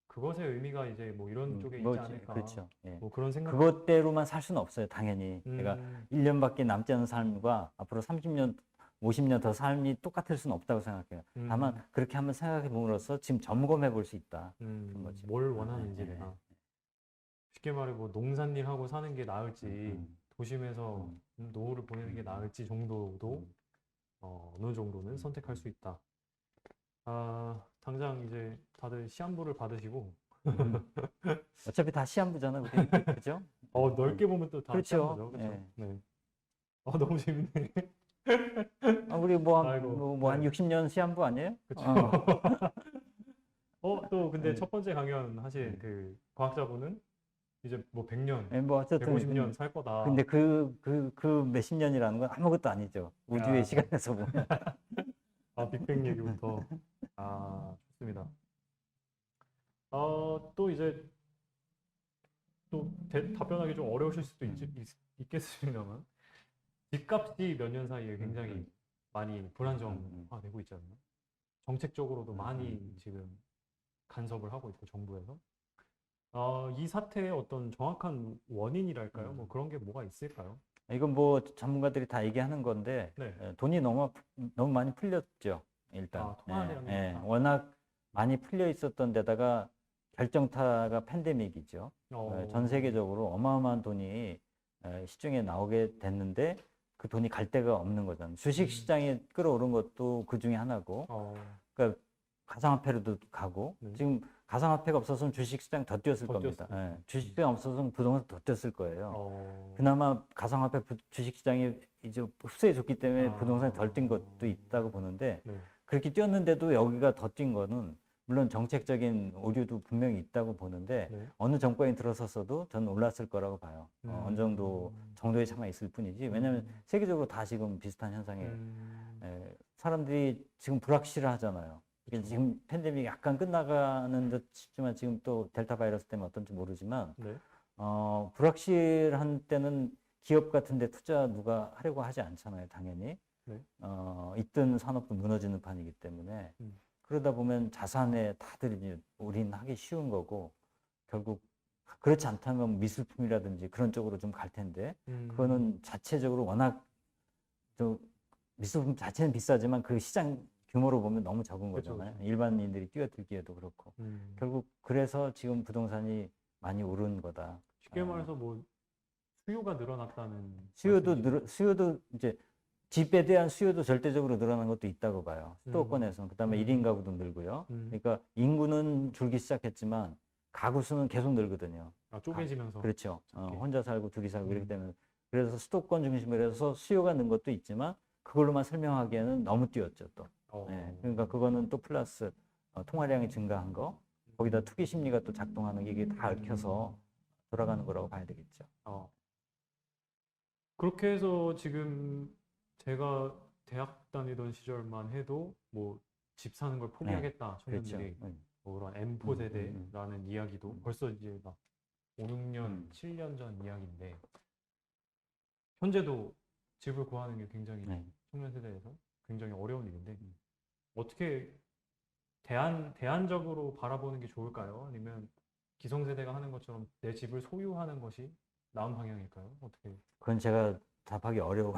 그것의 의미가 이제 뭐 이런 쪽에 있지 않을까 그렇죠. 예. 뭐 그런 생각. 그것대로만 살 수는 없어요, 당연히. 내가 음, 1년밖에 남지 않은 삶과 앞으로 30년, 50년 더 삶이 똑같을 수는 없다고 생각해요. 다만 음, 그렇게 한번 생각해 봄으로써 지금 점검해 볼 수 있다. 그런 거죠. 뭘 예, 원하는지 예, 예. 내가 쉽게 말해 뭐 농산일 하고 사는 게 음, 나을지 음, 도심에서 음, 노후를 보내는 게 음, 나을지 정도도 음, 어느 정도는 음, 선택할 수 음, 있다. 아, 당장 이제 다들 시한부를 받으시고 어차피 다 시한부잖아, 우리. 그죠? 예, 넓게 보면 또 다 그렇죠. 시한부죠, 그렇죠? 예. 네. 너무 재밌네. 우리 뭐, 아이고, 한 네, 60년 시한부 아니에요? 그렇죠. 또 근데 예, 첫 번째 강연 하신 예. 그 과학자분은 이제 뭐 100년, 예, 뭐 어쨌든 150년 살 거다. 근데 그 몇십 년이라는 건 아무것도 아니죠. 우주의 야, 시간에서 보면. 빅뱅 얘기부터. 아, 좋습니다. 또 이제 또 답변하기 좀 어려우실 수도 음, 있겠습니다만 집값이 몇 년 사이에 음, 굉장히 음, 많이 음, 불안정화되고 있잖아요. 정책적으로도 음, 음, 많이 지금 간섭을 하고 있고 정부에서. 이 사태의 어떤 정확한 원인이랄까요? 뭐 음. 그런 게 뭐가 있을까요? 이건 뭐 전문가들이 다 얘기하는 건데 네. 돈이 너무 많이 풀렸죠. 일단 통화량이 많다. 워낙 많이 풀려 있었던 데다가 결정타가 팬데믹이죠. 전 어, 세계적으로 어마어마한 돈이 시중에 나오게 됐는데 그 돈이 갈 데가 없는 거잖아요. 주식 음, 시장이 끌어오른 것도 그 중에 하나고. 어, 그러니까 가상화폐로도 가고 네. 지금 가상화폐가 없었으면 주식시장 더 뛰었을 더 겁니다. 뛰었을 예, 주식시장 없었으면 부동산 더 뛰었을 거예요. 어, 그나마 가상화폐 주식시장이 이제 흡수해줬기 때문에 아. 부동산이 덜 뛴 것도 있다고 보는데 네. 그렇게 뛰었는데도 여기가 더 뛴 거는 물론 정책적인 오류도 분명히 있다고 보는데 네. 어느 정권이 들어섰어도 저는 올랐을 거라고 봐요. 어느 정도 정도의 차만 있을 뿐이지. 왜냐하면 세계적으로 다 지금 비슷한 현상에 사람들이 지금 불확실하잖아요. 이게 그쵸. 지금 팬데믹이 약간 끝나가는 듯 싶지만 지금 또 델타 바이러스 때문에 어떤지 모르지만 네. 불확실한 때는 기업 같은 데 투자 누가 하려고 하지 않잖아요, 당연히. 네. 있던 산업도 무너지는 판이기 때문에 그러다 보면 자산에 다들 이제 올인하기 쉬운 거고 결국 그렇지 않다면 미술품이라든지 그런 쪽으로 좀 갈 텐데 그거는 자체적으로 워낙 좀 미술품 자체는 비싸지만 그 시장 규모로 보면 너무 적은 그쵸, 거잖아요. 그쵸. 일반인들이 뛰어들기에도 그렇고 결국 그래서 지금 부동산이 많이 오른 거다. 쉽게 말해서 뭐 수요가 늘어났다는 수요도 말씀이시죠? 수요도 이제 집에 대한 수요도 절대적으로 늘어난 것도 있다고 봐요. 수도권에서는. 그다음에 1인 가구도 늘고요. 그러니까 인구는 줄기 시작했지만 가구 수는 계속 늘거든요. 아, 쪼개지면서. 그렇죠. 작게. 혼자 살고 둘이 살고 이렇기 음. 때문에 그래서 수도권 중심으로 해서 수요가 는 것도 있지만 그걸로만 설명하기에는 너무 뛰었죠 또. 네, 그러니까 그거는 또 플러스 통화량이 증가한 거 거기다 투기 심리가 또 작동하는 게 이게 다 얽혀서 돌아가는 거라고 봐야 되겠죠. 그렇게 해서 지금 제가 대학 다니던 시절만 해도 뭐 집 사는 걸 포기하겠다 그렇죠. 청년들이 뭐 그런 M4 세대라는 이야기도 벌써 이제 막 5, 6년, 7년 전 이야기인데 현재도 집을 구하는 게 굉장히 청년 세대에서 굉장히 어려운 일인데 어떻게 대안적으로 바라보는 게 좋을까요? 아니면 기성세대가 하는 것처럼 내 집을 소유하는 것이 나은 방향일까요? 어떻게? 그건 제가 답하기 어려워.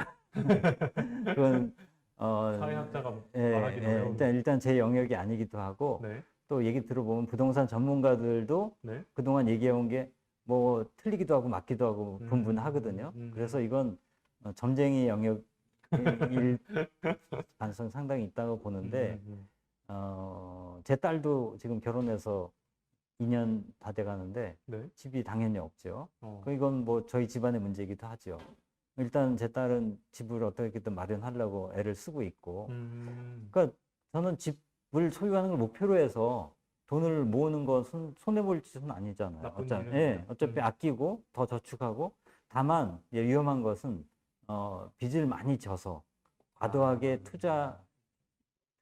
그건 사회학자가 말하기는 어려운. 일단 제 영역이 아니기도 하고 네. 또 얘기 들어보면 부동산 전문가들도 네. 그동안 얘기해온 게 뭐 틀리기도 하고 맞기도 하고 분분하거든요. 그래서 이건 점쟁이 영역일 가능성이 상당히 있다고 보는데 제 딸도 지금 결혼해서 2년 다 돼가는데 네. 집이 당연히 없죠. 이건 뭐 저희 집안의 문제이기도 하죠. 일단 제 딸은 집을 어떻게든 마련하려고 애를 쓰고 있고 그러니까 저는 집을 소유하는 걸 목표로 해서 돈을 모으는 것은 손해볼 짓은 아니잖아요. 나쁜 어차피, 일은 어차피 아끼고 더 저축하고 다만 위험한 것은 빚을 많이 져서 과도하게 투자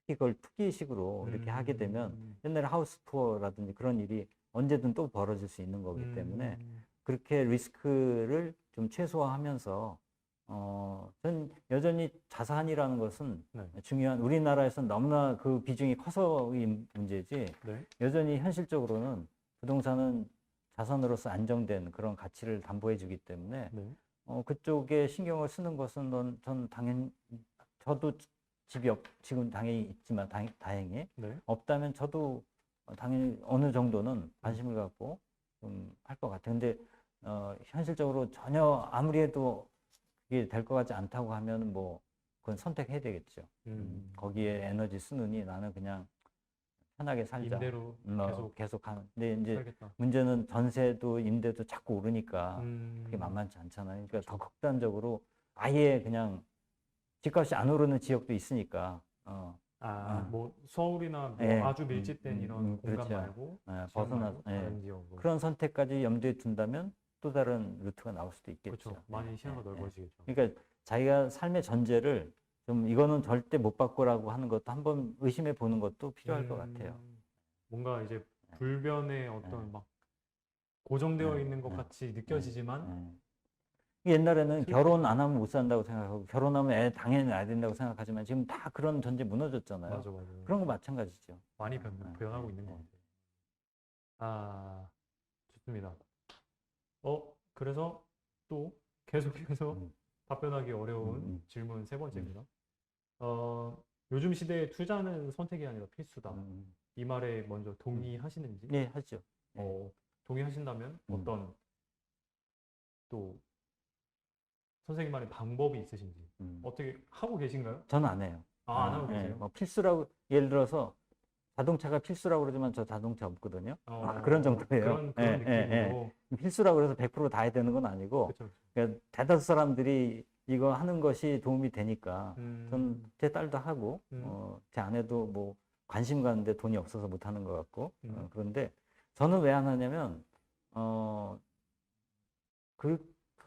이걸 투기식으로 이렇게 하게 되면 옛날에 하우스 투어라든지 그런 일이 언제든 또 벌어질 수 있는 거기 때문에 그렇게 리스크를 좀 최소화하면서 전 여전히 자산이라는 것은 중요한 우리나라에서는 너무나 그 비중이 커서의 문제지 여전히 현실적으로는 부동산은 자산으로서 안정된 그런 가치를 담보해 주기 때문에 그쪽에 신경을 쓰는 것은 전 당연히 저도 집이 지금 당연히 있지만 다행히 없다면 저도 당연히 어느 정도는 관심을 갖고 좀 할 것 같아요. 근데 현실적으로 전혀 아무리 해도 그게 될 것 같지 않다고 하면 뭐 그건 선택해야 되겠죠. 거기에 에너지 쓰느니 나는 그냥 편하게 살자. 임대로 계속 하는. 근데 이제 살겠다. 문제는 전세도 임대도 자꾸 오르니까 그게 만만치 않잖아요. 그러니까 더 극단적으로 아예 그냥 집값이 안 오르는 지역도 있으니까. 뭐 서울이나 뭐 아주 밀집된 이런 공간 그렇죠. 말고 벗어나서 다른 지역으로. 그런 선택까지 염두에 둔다면 또 다른 루트가 나올 수도 있겠죠. 그렇죠. 많이 시야가 넓어지겠죠. 그러니까 자기가 삶의 전제를 좀 이거는 절대 못 바꾸라고 하는 것도 한번 의심해 보는 것도 필요할 것 같아요. 뭔가 이제 불변의 어떤 막 고정되어 있는 것 같이 느껴지지만 옛날에는 결혼 안 하면 못 산다고 생각하고 결혼하면 당연히 낳아야 된다고 생각하지만 지금 다 그런 전제 무너졌잖아요. 맞아. 그런 거 마찬가지죠. 많이 변하고 있는 것 같아요. 좋습니다. 그래서 또 계속해서 답변하기 어려운 질문 세 번째입니다. 요즘 시대에 투자는 선택이 아니라 필수다. 이 말에 먼저 동의하시는지? 네, 하죠. 동의하신다면 어떤 또 선생님만의 방법이 있으신지 어떻게 하고 계신가요? 저는 안 해요. 안 하고 계세요? 뭐 필수라고 예를 들어서 자동차가 필수라고 그러지만 저 자동차 없거든요. 어, 그런 정도예요. 그런 느낌으로. 필수라고 해서 100%다 해야 되는 건 아니고, 그쵸, 그쵸. 그러니까 대다수 사람들이 이거 하는 것이 도움이 되니까, 전 음, 제 딸도 하고, 제 아내도 뭐 관심 가는데 돈이 없어서 못 하는 것 같고, 그런데 저는 왜 안 하냐면, 어, 그,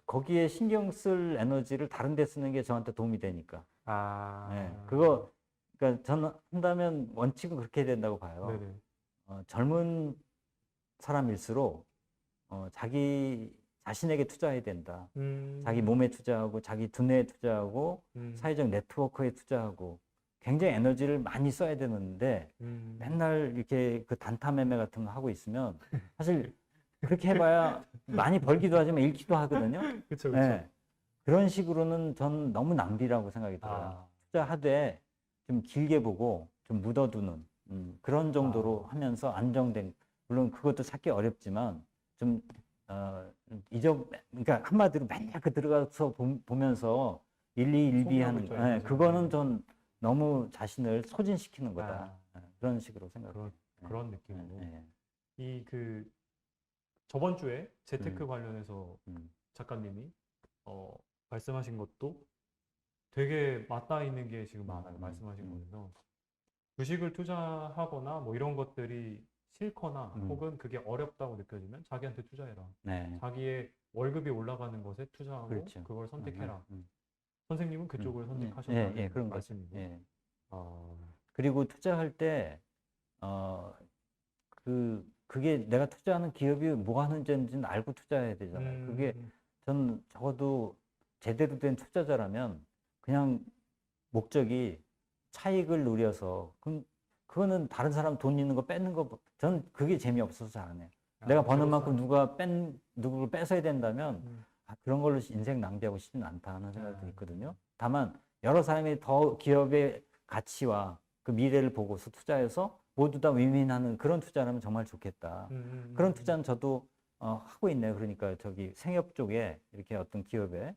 거기에 신경 쓸 에너지를 다른 데 쓰는 게 저한테 도움이 되니까. 예, 그러니까 저는 한다면 원칙은 그렇게 해야 된다고 봐요. 네네. 젊은 사람일수록 자기 자신에게 투자해야 된다. 자기 몸에 투자하고, 자기 두뇌에 투자하고, 사회적 네트워크에 투자하고, 굉장히 에너지를 많이 써야 되는데, 맨날 이렇게 그 단타 매매 같은 거 하고 있으면, 사실 그렇게 해봐야 많이 벌기도 하지만 잃기도 하거든요. 그쵸, 그쵸. 예, 그런 식으로는 전 너무 낭비라고 생각이 들어요. 아, 투자하되 좀 길게 보고 좀 묻어두는 그런 정도로 아. 하면서 안정된, 물론 그것도 찾기 어렵지만 좀 그러니까 한마디로 맨날 그 들어가서 보면서 일비일비 하는 있죠, 거, 맞아요. 그거는 전 너무 자신을 소진시키는 거다. 아. 그런 식으로 생각해요. 그런 느낌으로. 예, 이 그 저번 주에 재테크 음, 관련해서 음, 작가님이 어, 말씀하신 것도 되게 맞닿아 있는 게 지금 많아요. 말씀하신 음, 거에서 주식을 투자하거나 뭐 이런 것들이 싫거나 혹은 그게 어렵다고 느껴지면 자기한테 투자해라. 네, 자기의 월급이 올라가는 것에 투자하고 그렇죠. 그걸 선택해라. 음. 선생님은 그쪽을 예, 선택하셨다는 그런 거죠. 말씀이고. 예. 아, 그리고 투자할 때, 어, 그게 내가 투자하는 기업이 뭐 하는지는 알고 투자해야 되잖아요. 그게 음, 저는 적어도 제대로 된 투자자라면 그냥 목적이 차익을 누려서, 그거는 다른 사람 돈 있는 거 뺏는 거, 전 그게 재미없어서 잘 안 해요. 내가 버는 만큼 누구를 뺏어야 된다면, 음, 그런 걸로 인생 낭비하고 싶지는 않다 하는 생각도 아, 있거든요. 다만, 여러 사람이 더 기업의 가치와 그 미래를 보고서 투자해서 모두 다 윈윈하는 그런 투자라면 정말 좋겠다. 그런 투자는 저도 하고 있네요. 그러니까 저기 생협 쪽에 이렇게 어떤 기업에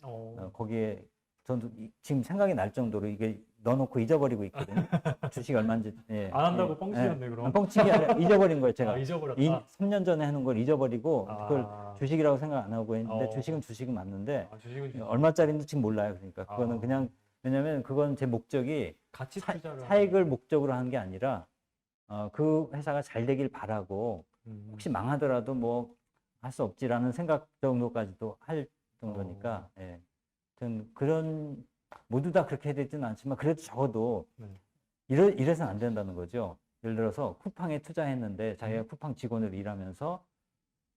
거기에 저도 지금 생각이 날 정도로 이게 넣어놓고 잊어버리고 있거든요. 주식 얼마인지. 예, 안 한다고 예, 뻥치셨네, 그럼. 뻥치기 아니라 잊어버린 거예요. 제가 잊어버렸다. 3년 전에 해놓은 걸 잊어버리고 그걸 아, 주식이라고 생각 안 하고 했는데, 어, 주식은 맞는데 주식은 주식. 얼마짜리인지 지금 몰라요. 그러니까 그거는 아, 그냥, 왜냐면 그건 제 목적이 가치 투자를 차익을 목적으로 하는 게 아니라 그 회사가 잘 되길 바라고, 음, 혹시 망하더라도 뭐 할 수 없지라는 생각 정도까지도 할 정도니까, 예. 하여튼 그런, 모두 다 그렇게 해야 되지는 않지만 그래도 적어도 네. 이래서는 안 된다는 거죠. 예를 들어서 쿠팡에 투자했는데 자기가 쿠팡 직원으로 일하면서,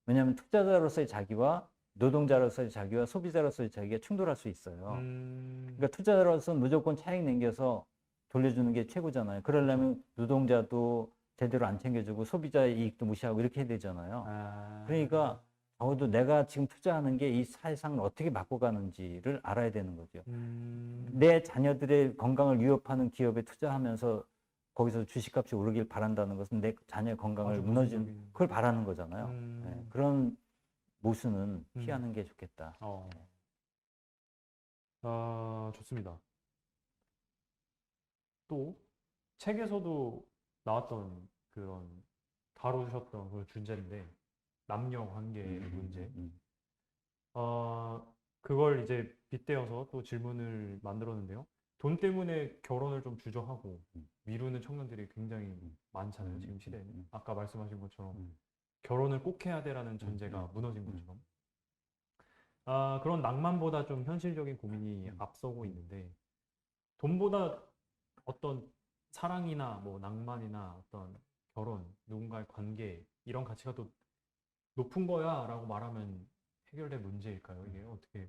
왜냐하면 투자자로서의 자기와 노동자로서의 자기와 소비자로서의 자기가 충돌할 수 있어요. 그러니까 투자자로서는 무조건 차익 남겨서 돌려주는 게 최고잖아요. 그러려면 노동자도 제대로 안 챙겨주고 소비자의 이익도 무시하고 이렇게 해야 되잖아요. 그러니까 적어도 내가 지금 투자하는 게 이 사회상을 어떻게 바꿔가는지를 알아야 되는 거죠. 내 자녀들의 건강을 위협하는 기업에 투자하면서 거기서 주식값이 오르길 바란다는 것은 내 자녀의 건강을 아주 무너지는, 부정적인. 그걸 바라는 거잖아요. 예, 그런 모순은 피하는 게 좋겠다. 좋습니다. 또 책에서도 나왔던 그런 다루셨던 그 주제인데 남녀 관계의 문제. 그걸 이제 빗대어서 또 질문을 만들었는데요. 돈 때문에 결혼을 좀 주저하고 미루는 청년들이 굉장히 많잖아요, 지금 시대에는. 아까 말씀하신 것처럼 결혼을 꼭 해야 돼라는 전제가 무너진 것처럼. 그런 낭만보다 좀 현실적인 고민이 앞서고 있는데 돈보다 어떤 사랑이나 뭐 낭만이나 어떤 결혼, 누군가의 관계 이런 가치가 또 높은 거야라고 말하면 해결될 문제일까요? 이게 어떻게?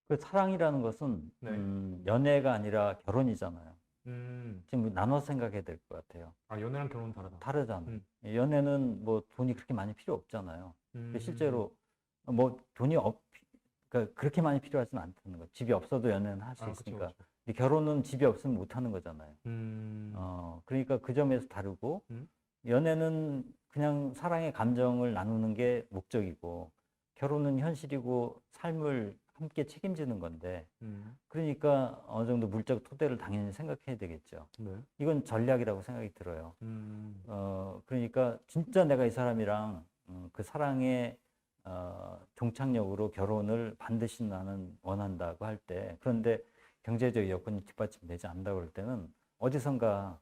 그 사랑이라는 것은 네. 연애가 아니라 결혼이잖아요. 음, 지금 나눠서 생각해야 될 것 같아요. 연애랑 결혼은 다르다. 다르잖아요. 음, 연애는 뭐 돈이 그렇게 많이 필요 없잖아요. 근데 음, 실제로 뭐 그러니까 그렇게 많이 필요하지는 않다는 거예요. 집이 없어도 연애는 할 수 그쵸, 있으니까. 그쵸. 근데 결혼은 집이 없으면 못 하는 거잖아요. 음, 그러니까 그 점에서 다르고, 음, 연애는 그냥 사랑의 감정을 나누는 게 목적이고, 결혼은 현실이고 삶을 함께 책임지는 건데, 음. 그러니까 어느 정도 물적 토대를 당연히 생각해야 되겠죠. 네. 이건 전략이라고 생각이 들어요. 음. 그러니까 진짜 내가 이 사람이랑 그 사랑의 종착역으로 결혼을 반드시 나는 원한다고 할 때, 그런데 경제적 여건이 뒷받침되지 않는다고 그럴 때는 어디선가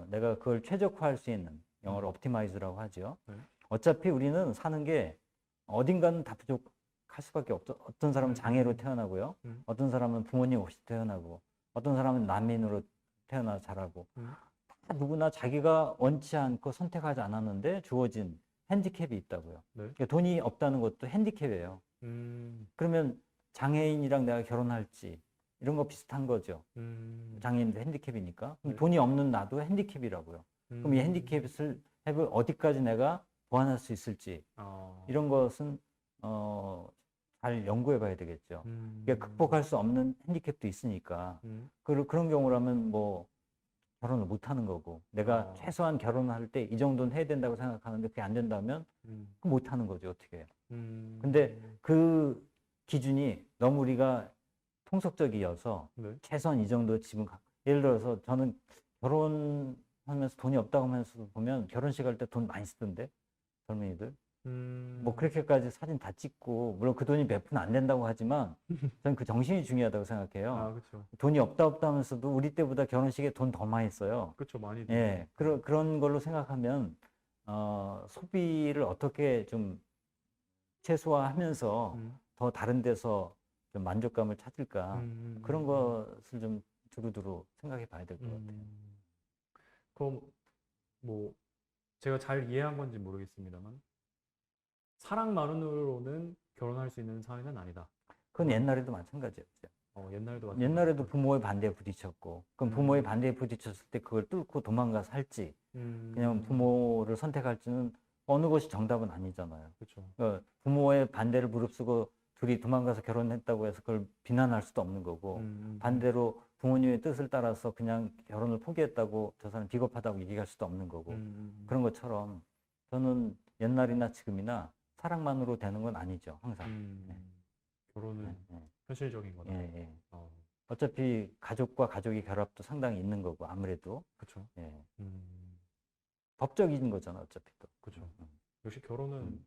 내가 그걸 최적화할 수 있는, 영어로 옵티마이즈라고 하죠. 네. 어차피 우리는 사는 게 어딘가는 다 부족할 수밖에 없죠. 어떤 사람은 장애로 태어나고요. 어떤 사람은 부모님 없이 태어나고, 어떤 사람은 난민으로 태어나 자라고. 다 누구나 자기가 원치 않고 선택하지 않았는데 주어진 핸디캡이 있다고요. 네. 그러니까 돈이 없다는 것도 핸디캡이에요. 그러면 장애인이랑 내가 결혼할지 이런 거 비슷한 거죠. 장애인도 핸디캡이니까. 그럼 네. 돈이 없는 나도 핸디캡이라고요. 그럼 이 핸디캡을 어디까지 내가 보완할 수 있을지 이런 것은 잘 연구해 봐야 되겠죠. 그러니까 극복할 수 없는 핸디캡도 있으니까 그런 경우라면 뭐 결혼을 못 하는 거고, 내가 최소한 결혼할 때 이 정도는 해야 된다고 생각하는데 그게 안 된다면 그럼 못 하는 거죠. 어떻게 해요. 근데 그 기준이 너무 우리가 통속적이어서 네. 최소한 이 정도 지금 예를 들어서 저는 결혼하면서 돈이 없다고 하면서 보면 결혼식 할 때 돈 많이 쓰던데 젊은이들 뭐 그렇게까지 사진 다 찍고, 물론 그 돈이 몇 푼 안 된다고 하지만 저는 그 정신이 중요하다고 생각해요. 아, 그렇죠. 돈이 없다 하면서도 우리 때보다 결혼식에 돈 더 많이 써요. 그렇죠. 많이. 예, 그런 걸로 생각하면 소비를 어떻게 좀 최소화하면서 더 다른 데서 좀 만족감을 찾을까, 그런 것을 좀 두루두루 생각해 봐야 될 것 같아요. 그럼 뭐 제가 잘 이해한 건지 모르겠습니다만 사랑만으로는 결혼할 수 있는 사회는 아니다. 그건 옛날에도 마찬가지였죠. 옛날에도 옛날에도 부모의 반대에 부딪혔고, 그럼 부모의 반대에 부딪혔을 때 그걸 뚫고 도망가서 할지, 그냥 부모를 선택할지는 어느 것이 정답은 아니잖아요. 그렇죠. 그러니까 부모의 반대를 무릅쓰고 둘이 도망가서 결혼했다고 해서 그걸 비난할 수도 없는 거고, 반대로 부모님의 뜻을 따라서 그냥 결혼을 포기했다고 저 사람 비겁하다고 얘기할 수도 없는 거고, 그런 것처럼 저는 옛날이나 지금이나 사랑만으로 되는 건 아니죠, 항상. 결혼은 현실적인 거다. 예, 예. 어차피 가족과 가족의 결합도 상당히 있는 거고, 아무래도. 그렇죠. 예. 법적인 거잖아, 어차피 또. 그렇죠. 역시 결혼은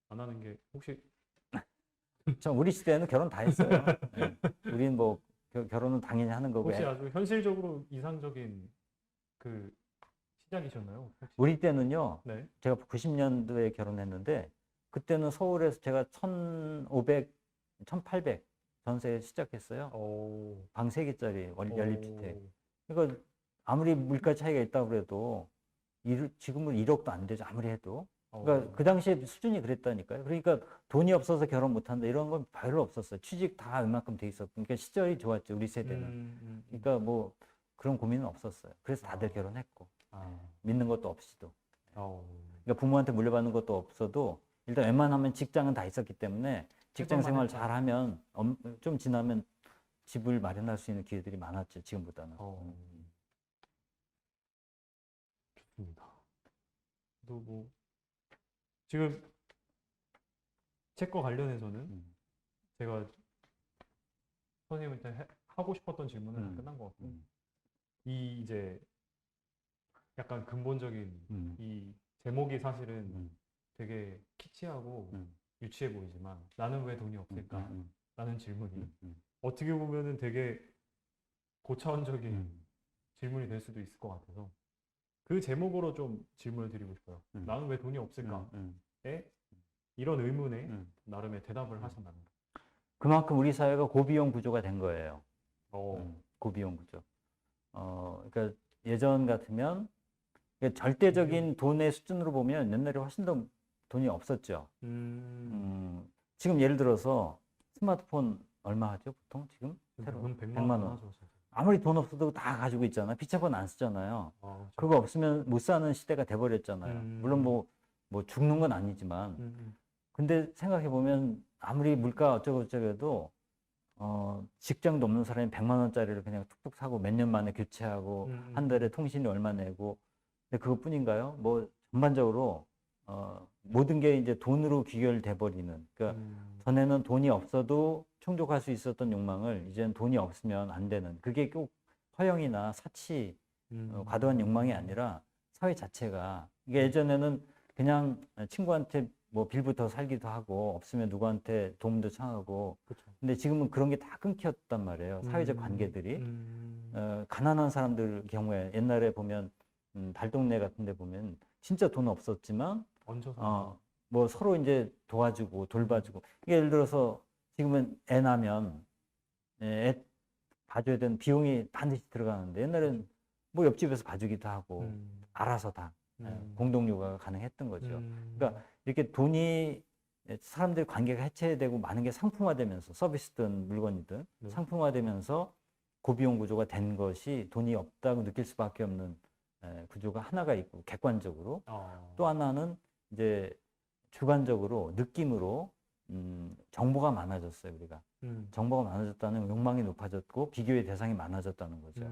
안 하는 게 혹시 우리 시대에는 결혼 다 했어요. 예. 우린 뭐 결혼은 당연히 하는 거고. 혹시 아주 현실적으로 이상적인 그 시작이셨나요? 혹시? 우리 때는요. 네. 제가 90년도에 결혼했는데 그때는 서울에서 제가 1,500, 1,800 전세에 시작했어요. 방 3개짜리 연립주택. 그러니까 아무리 물가 차이가 있다고 그래도 지금은 1억도 안 되죠. 아무리 해도. 그러니까 그 당시에 수준이 그랬다니까요. 그러니까 돈이 없어서 결혼 못한다 이런 건 별로 없었어요. 취직 다 웬만큼 돼 있었고, 그러니까 시절이 좋았죠, 우리 세대는. 그러니까 뭐 그런 고민은 없었어요. 그래서 다들 결혼했고, 믿는 것도 없이도. 그러니까 부모한테 물려받는 것도 없어도 일단 웬만하면 직장은 다 있었기 때문에 직장 생활 잘하면 좀 지나면 집을 마련할 수 있는 기회들이 많았죠, 지금보다는. 좋습니다. 또 뭐 지금 책과 관련해서는 제가 선생님한테 하고 싶었던 질문은 다 끝난 것 같고, 이 이제 약간 근본적인 이 제목이 사실은 되게 키치하고 유치해 보이지만 나는 왜 돈이 없을까? 라는 질문이 어떻게 보면은 되게 고차원적인 질문이 될 수도 있을 것 같아서 그 제목으로 좀 질문을 드리고 싶어요. 나는 왜 돈이 없을까?에 이런 의문에 나름의 대답을 하신다면. 그만큼 우리 사회가 고비용 구조가 된 거예요. 어, 고비용 구조. 그러니까 예전 같으면 그러니까 절대적인 돈의 수준으로 보면 옛날에 훨씬 더 돈이 없었죠. 지금 예를 들어서 스마트폰 얼마 하죠? 보통 지금? 새로 100만 원. 하죠, 진짜. 아무리 돈 없어도 다 가지고 있잖아. 비차폰 안 쓰잖아요. 그렇죠. 그거 없으면 못 사는 시대가 돼버렸잖아요. 물론 뭐 죽는 건 아니지만. 근데 생각해 보면 아무리 물가 어쩌고 저쩌고 해도 직장도 없는 사람이 100만 원짜리를 그냥 툭툭 사고 몇 년 만에 교체하고 한 달에 통신이 얼마 내고, 근데 그것뿐인가요? 뭐 전반적으로 모든 게 이제 돈으로 귀결돼 버리는. 그러니까 전에는 돈이 없어도 충족할 수 있었던 욕망을 이제는 돈이 없으면 안 되는. 그게 꼭 허영이나 사치, 과도한 욕망이 아니라 사회 자체가. 이게 예전에는 그냥 친구한테 뭐 빌부터 살기도 하고 없으면 누구한테 도움도 청하고. 그쵸. 근데 지금은 그런 게 다 끊겼단 말이에요. 사회적 관계들이. 음. 가난한 사람들 경우에 옛날에 보면 달동네 같은 데 보면 진짜 돈 없었지만 얹혀서. 뭐 서로 이제 도와주고 돌봐주고. 예를 들어서 지금은 애 나면 애 봐줘야 되는 비용이 반드시 들어가는데 옛날에는 뭐 옆집에서 봐주기도 하고 음. 알아서 다 음. 공동 육아가 가능했던 거죠. 음. 그러니까 이렇게 돈이 사람들 관계가 해체되고 많은 게 상품화되면서 서비스든 물건이든 네. 상품화되면서 고비용 구조가 된 것이 돈이 없다고 느낄 수밖에 없는 구조가 하나가 있고 객관적으로 또 하나는 이제 주관적으로 느낌으로 정보가 많아졌어요. 우리가 정보가 많아졌다는 욕망이 높아졌고 비교의 대상이 많아졌다는 거죠.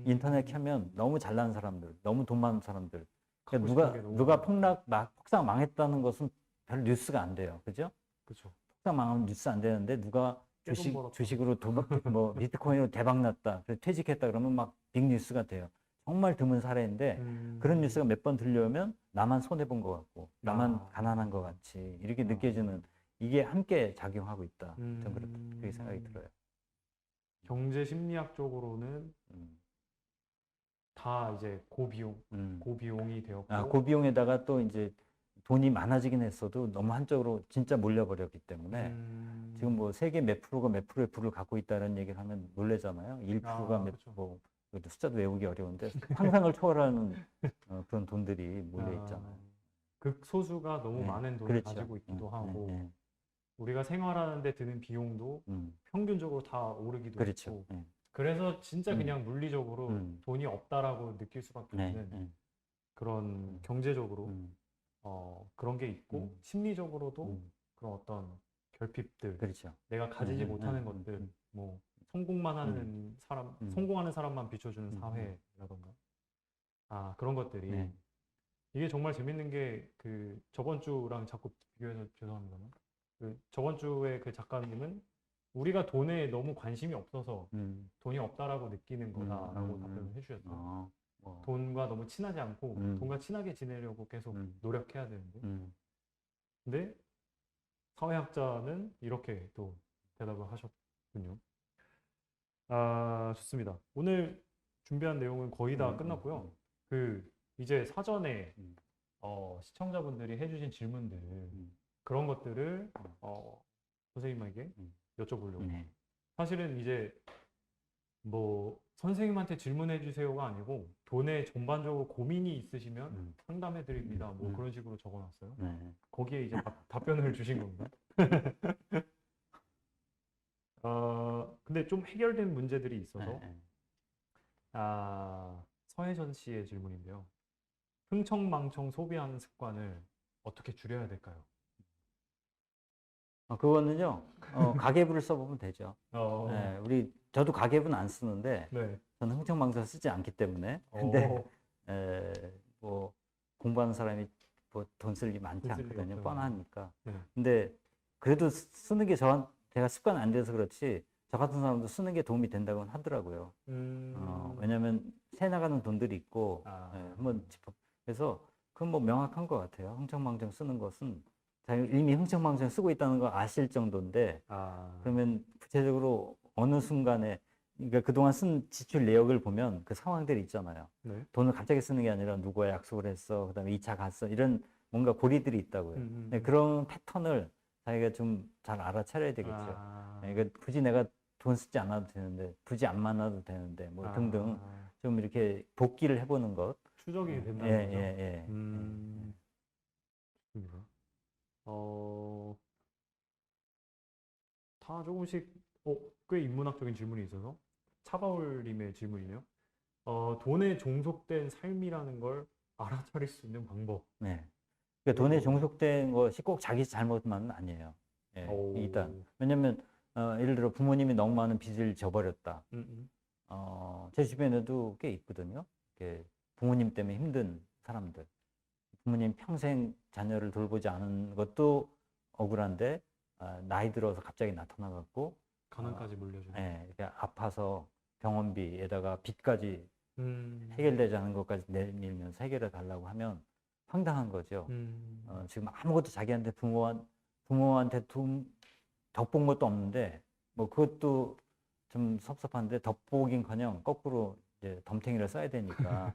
인터넷 켜면 너무 잘난 사람들, 너무 돈 많은 사람들. 그러니까 갖고 싶은 게 너무 누가 많아. 폭삭 망했다는 것은 별 뉴스가 안 돼요. 그죠? 그쵸. 폭삭 망하면 뉴스 안 되는데 누가 깨돈 벌었다. 주식으로 뭐 비트코인으로 대박 났다. 그래서 퇴직했다 그러면 막 빅뉴스가 돼요. 정말 드문 사례인데 그런 뉴스가 몇 번 들려오면 나만 손해본 것 같고 나만 가난한 것 같이 이렇게 느껴지는 이게 함께 작용하고 있다. 저는 그렇게 생각이 들어요. 경제 심리학적으로는 다 이제 고비용이 되었고. 고비용에다가 또 이제 돈이 많아지긴 했어도 너무 한쪽으로 진짜 몰려버렸기 때문에 지금 뭐 세계 몇 프로가 몇 프로의 부를 갖고 있다는 얘기를 하면 놀라잖아요. 1%가 그쵸. 뭐 숫자도 외우기 어려운데 상상을 초월하는 그런 돈들이 몰려 있잖아요. 극소수가 너무 네, 많은 돈을 그렇죠. 가지고 있기도 하고 네. 우리가 생활하는 데 드는 비용도 평균적으로 다 오르기도 그렇죠. 했고 네. 그래서 진짜 그냥 물리적으로 돈이 없다라고 느낄 수밖에 네, 없는 네. 그런 경제적으로 그런 게 있고 심리적으로도 그런 어떤 결핍들, 그렇죠. 내가 가지지 못하는 것들, 뭐 성공만 하는 사람, 성공하는 사람만 비춰주는 사회라던가 그런 것들이 네. 이게 정말 재밌는 게 그 저번 주랑 자꾸 비교해서 죄송합니다만 그 저번 주에 그 작가님은 우리가 돈에 너무 관심이 없어서 돈이 없다라고 느끼는 거다라고 답변을 해주셨어요. 돈과 너무 친하지 않고 돈과 친하게 지내려고 계속 노력해야 되는데 근데 사회학자는 이렇게 또 대답을 하셨군요. 좋습니다. 오늘 준비한 내용은 거의 다 끝났고요. 그 이제 사전에 시청자분들이 해주신 질문들 그런 것들을 선생님에게 여쭤보려고. 네. 사실은 이제 뭐 선생님한테 질문해 주세요가 아니고 돈에 전반적으로 고민이 있으시면 상담해 드립니다. 뭐 그런 식으로 적어놨어요. 네. 거기에 이제 답변을 주신 겁니다. 근데 좀 해결된 문제들이 있어서 서혜선 씨의 질문인데요. 흥청망청 소비하는 습관을 어떻게 줄여야 될까요? 그거는요, 가계부를 써보면 되죠. 저도 가계부는 안 쓰는데, 네. 저는 흥청망청 쓰지 않기 때문에. 근데, 뭐, 공부하는 사람이 뭐 돈 쓸 일이 많지 않거든요. 뻔하니까. 네. 근데, 그래도 쓰는 게 제가 습관 안 돼서 그렇지, 저 같은 사람도 쓰는 게 도움이 된다고는 하더라고요. 왜냐면, 새 나가는 돈들이 있고, 한번 그래서, 그건 뭐 명확한 것 같아요. 흥청망청 쓰는 것은. 이미 흥청망청 쓰고 있다는 걸 아실 정도인데 그러면 구체적으로 어느 순간에 그러니까 그동안 쓴 지출 내역을 보면 그 상황들이 있잖아요. 네. 돈을 갑자기 쓰는 게 아니라 누구와 약속을 했어. 그다음에 2차 갔어. 이런 뭔가 고리들이 있다고요. 그런 패턴을 자기가 좀 잘 알아차려야 되겠죠. 그러니까 굳이 내가 돈 쓰지 않아도 되는데 굳이 안 만나도 되는데 뭐 등등 좀 이렇게 복기를 해보는 것. 추적이 된다는 거죠? 예. 좋습니다. 다 조금씩 꽤 인문학적인 질문이 있어서 차바울님의 질문이네요. 돈에 종속된 삶이라는 걸 알아차릴 수 있는 방법. 네. 그러니까 돈에 종속된 것이 꼭 자기 잘못만은 아니에요. 예, 일단 왜냐면 예를 들어 부모님이 너무 많은 빚을 져버렸다. 제 주변에도 꽤 있거든요. 부모님 때문에 힘든 사람들. 부모님 평생 자녀를 돌보지 않은 것도 억울한데 나이 들어서 갑자기 나타나갖고 가난까지 물려주는. 예, 이렇게 아파서 병원비에다가 빚까지 음. 해결되지 않은 것까지 내밀면서 해결해 달라고 하면 황당한 거죠. 지금 아무것도 자기한테 부모한테 덕본 것도 없는데 뭐 그것도 좀 섭섭한데 덕보긴커녕 거꾸로 이제 덤탱이를 써야 되니까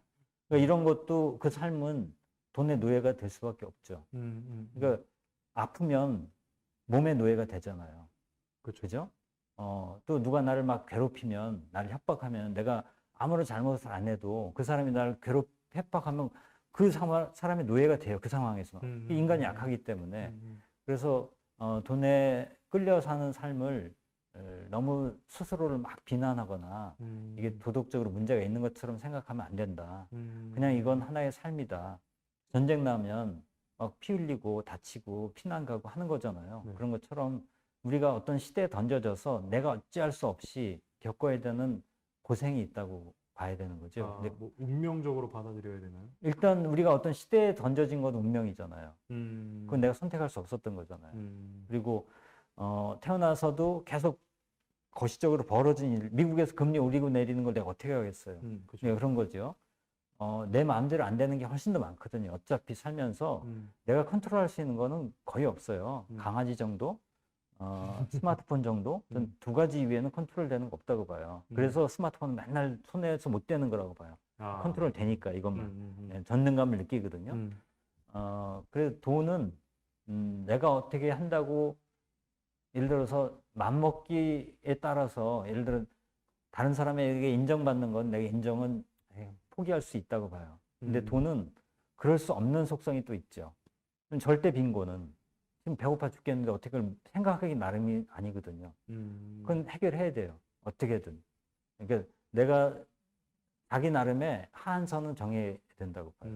그러니까 이런 것도 그 삶은 돈의 노예가 될 수밖에 없죠. 그러니까 아프면 몸의 노예가 되잖아요. 그렇죠. 그죠? 또 누가 나를 막 괴롭히면, 나를 협박하면 내가 아무런 잘못을 안 해도 그 사람이 나를 협박하면 그 사람의 노예가 돼요. 그 상황에서. 인간이 약하기 때문에. 그래서 돈에 끌려 사는 삶을 너무 스스로를 막 비난하거나 이게 도덕적으로 문제가 있는 것처럼 생각하면 안 된다. 그냥 이건 하나의 삶이다. 전쟁 나면 막 피 흘리고 다치고 피난 가고 하는 거잖아요. 네. 그런 것처럼 우리가 어떤 시대에 던져져서 내가 어찌할 수 없이 겪어야 되는 고생이 있다고 봐야 되는 거죠. 근데 뭐 운명적으로 받아들여야 되나요? 일단 우리가 어떤 시대에 던져진 건 운명이잖아요. 그건 내가 선택할 수 없었던 거잖아요. 그리고 태어나서도 계속 거시적으로 벌어진 일, 미국에서 금리 오르고 내리는 걸 내가 어떻게 하겠어요. 그렇죠. 네, 그런 거죠. 내 마음대로 안 되는 게 훨씬 더 많거든요. 어차피 살면서 내가 컨트롤할 수 있는 거는 거의 없어요. 강아지 정도, 스마트폰 정도, 전 두 가지 이외에는 컨트롤 되는 거 없다고 봐요. 그래서 스마트폰은 맨날 손에서 못 떼는 거라고 봐요. 컨트롤 되니까 이것만. 네, 전능감을 느끼거든요. 그래서 돈은 내가 어떻게 한다고 예를 들어서 맘먹기에 따라서 예를 들어 다른 사람에게 인정받는 건 내가 인정은 포기할 수 있다고 봐요. 근데 돈은 그럴 수 없는 속성이 또 있죠. 절대 빈곤은 지금 배고파 죽겠는데 어떻게 그걸 생각하기 나름이 아니거든요. 그건 해결해야 돼요. 어떻게든. 그러니까 내가 자기 나름의 하한선은 정해야 된다고 봐요.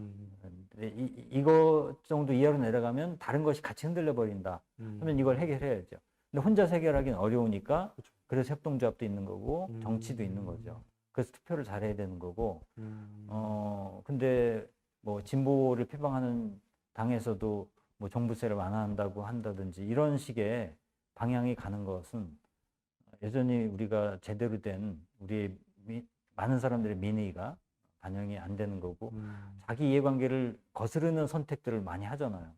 이거 정도 이하로 내려가면 다른 것이 같이 흔들려 버린다 하면 이걸 해결해야죠. 근데 혼자 해결하기는 어려우니까 그래서 협동조합도 있는 거고 정치도 있는 거죠. 그래서 투표를 잘해야 되는 거고 근데 뭐 진보를 표방하는 당에서도 뭐 종부세를 완화한다고 한다든지 이런 식의 방향이 가는 것은 여전히 우리가 제대로 된 우리의 많은 사람들의 민의가 반영이 안 되는 거고 자기 이해관계를 거스르는 선택들을 많이 하잖아요.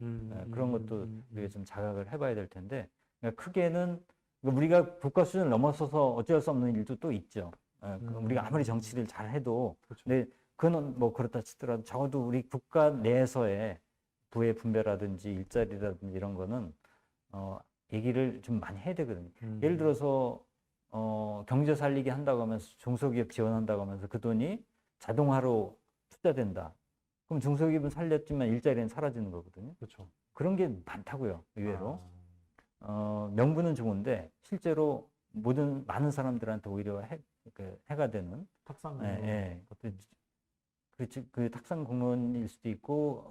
그런 것도 우리가 좀 자각을 해봐야 될 텐데 그러니까 크게는 우리가 국가 수준을 넘어서서 어쩔 수 없는 일도 또 있죠. 우리가 아무리 정치를 잘 해도 그렇죠. 근데 그건 뭐 그렇다 치더라도 적어도 우리 국가 내에서의 부의 분배라든지 일자리라든지 이런 거는 얘기를 좀 많이 해야 되거든요. 예를 들어서 경제 살리기 한다고 하면서 중소기업 지원한다고 하면서 그 돈이 자동화로 투자된다. 그럼 중소기업은 살렸지만 일자리는 사라지는 거거든요. 그렇죠. 그런 게 많다고요. 의외로. 명분은 좋은데 실제로 많은 사람들한테 오히려 해가 되는 탁상 그렇지, 그 탁상 공론일 수도 있고